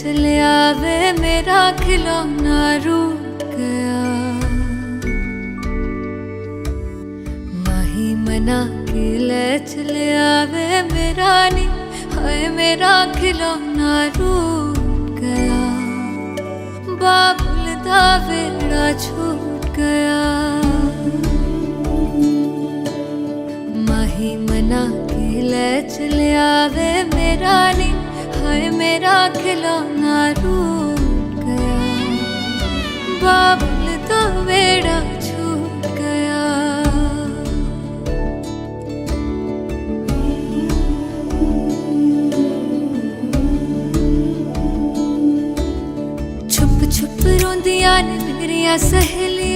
S1: चलिया वे मेरा खिलौना रूठ गया माही मना के ले चलिया वे मेरा नी हाय मेरा खिलौना रूठ गया बाबुल दा वेड़ा छूट गया माही मना के ले चलिया वे मेरा नी हाय मेरा खिलौना रूठ गया बाबुल दा वेड़ा छूट गया छुप छुप रोंदियां ने मेरिया सहेलियां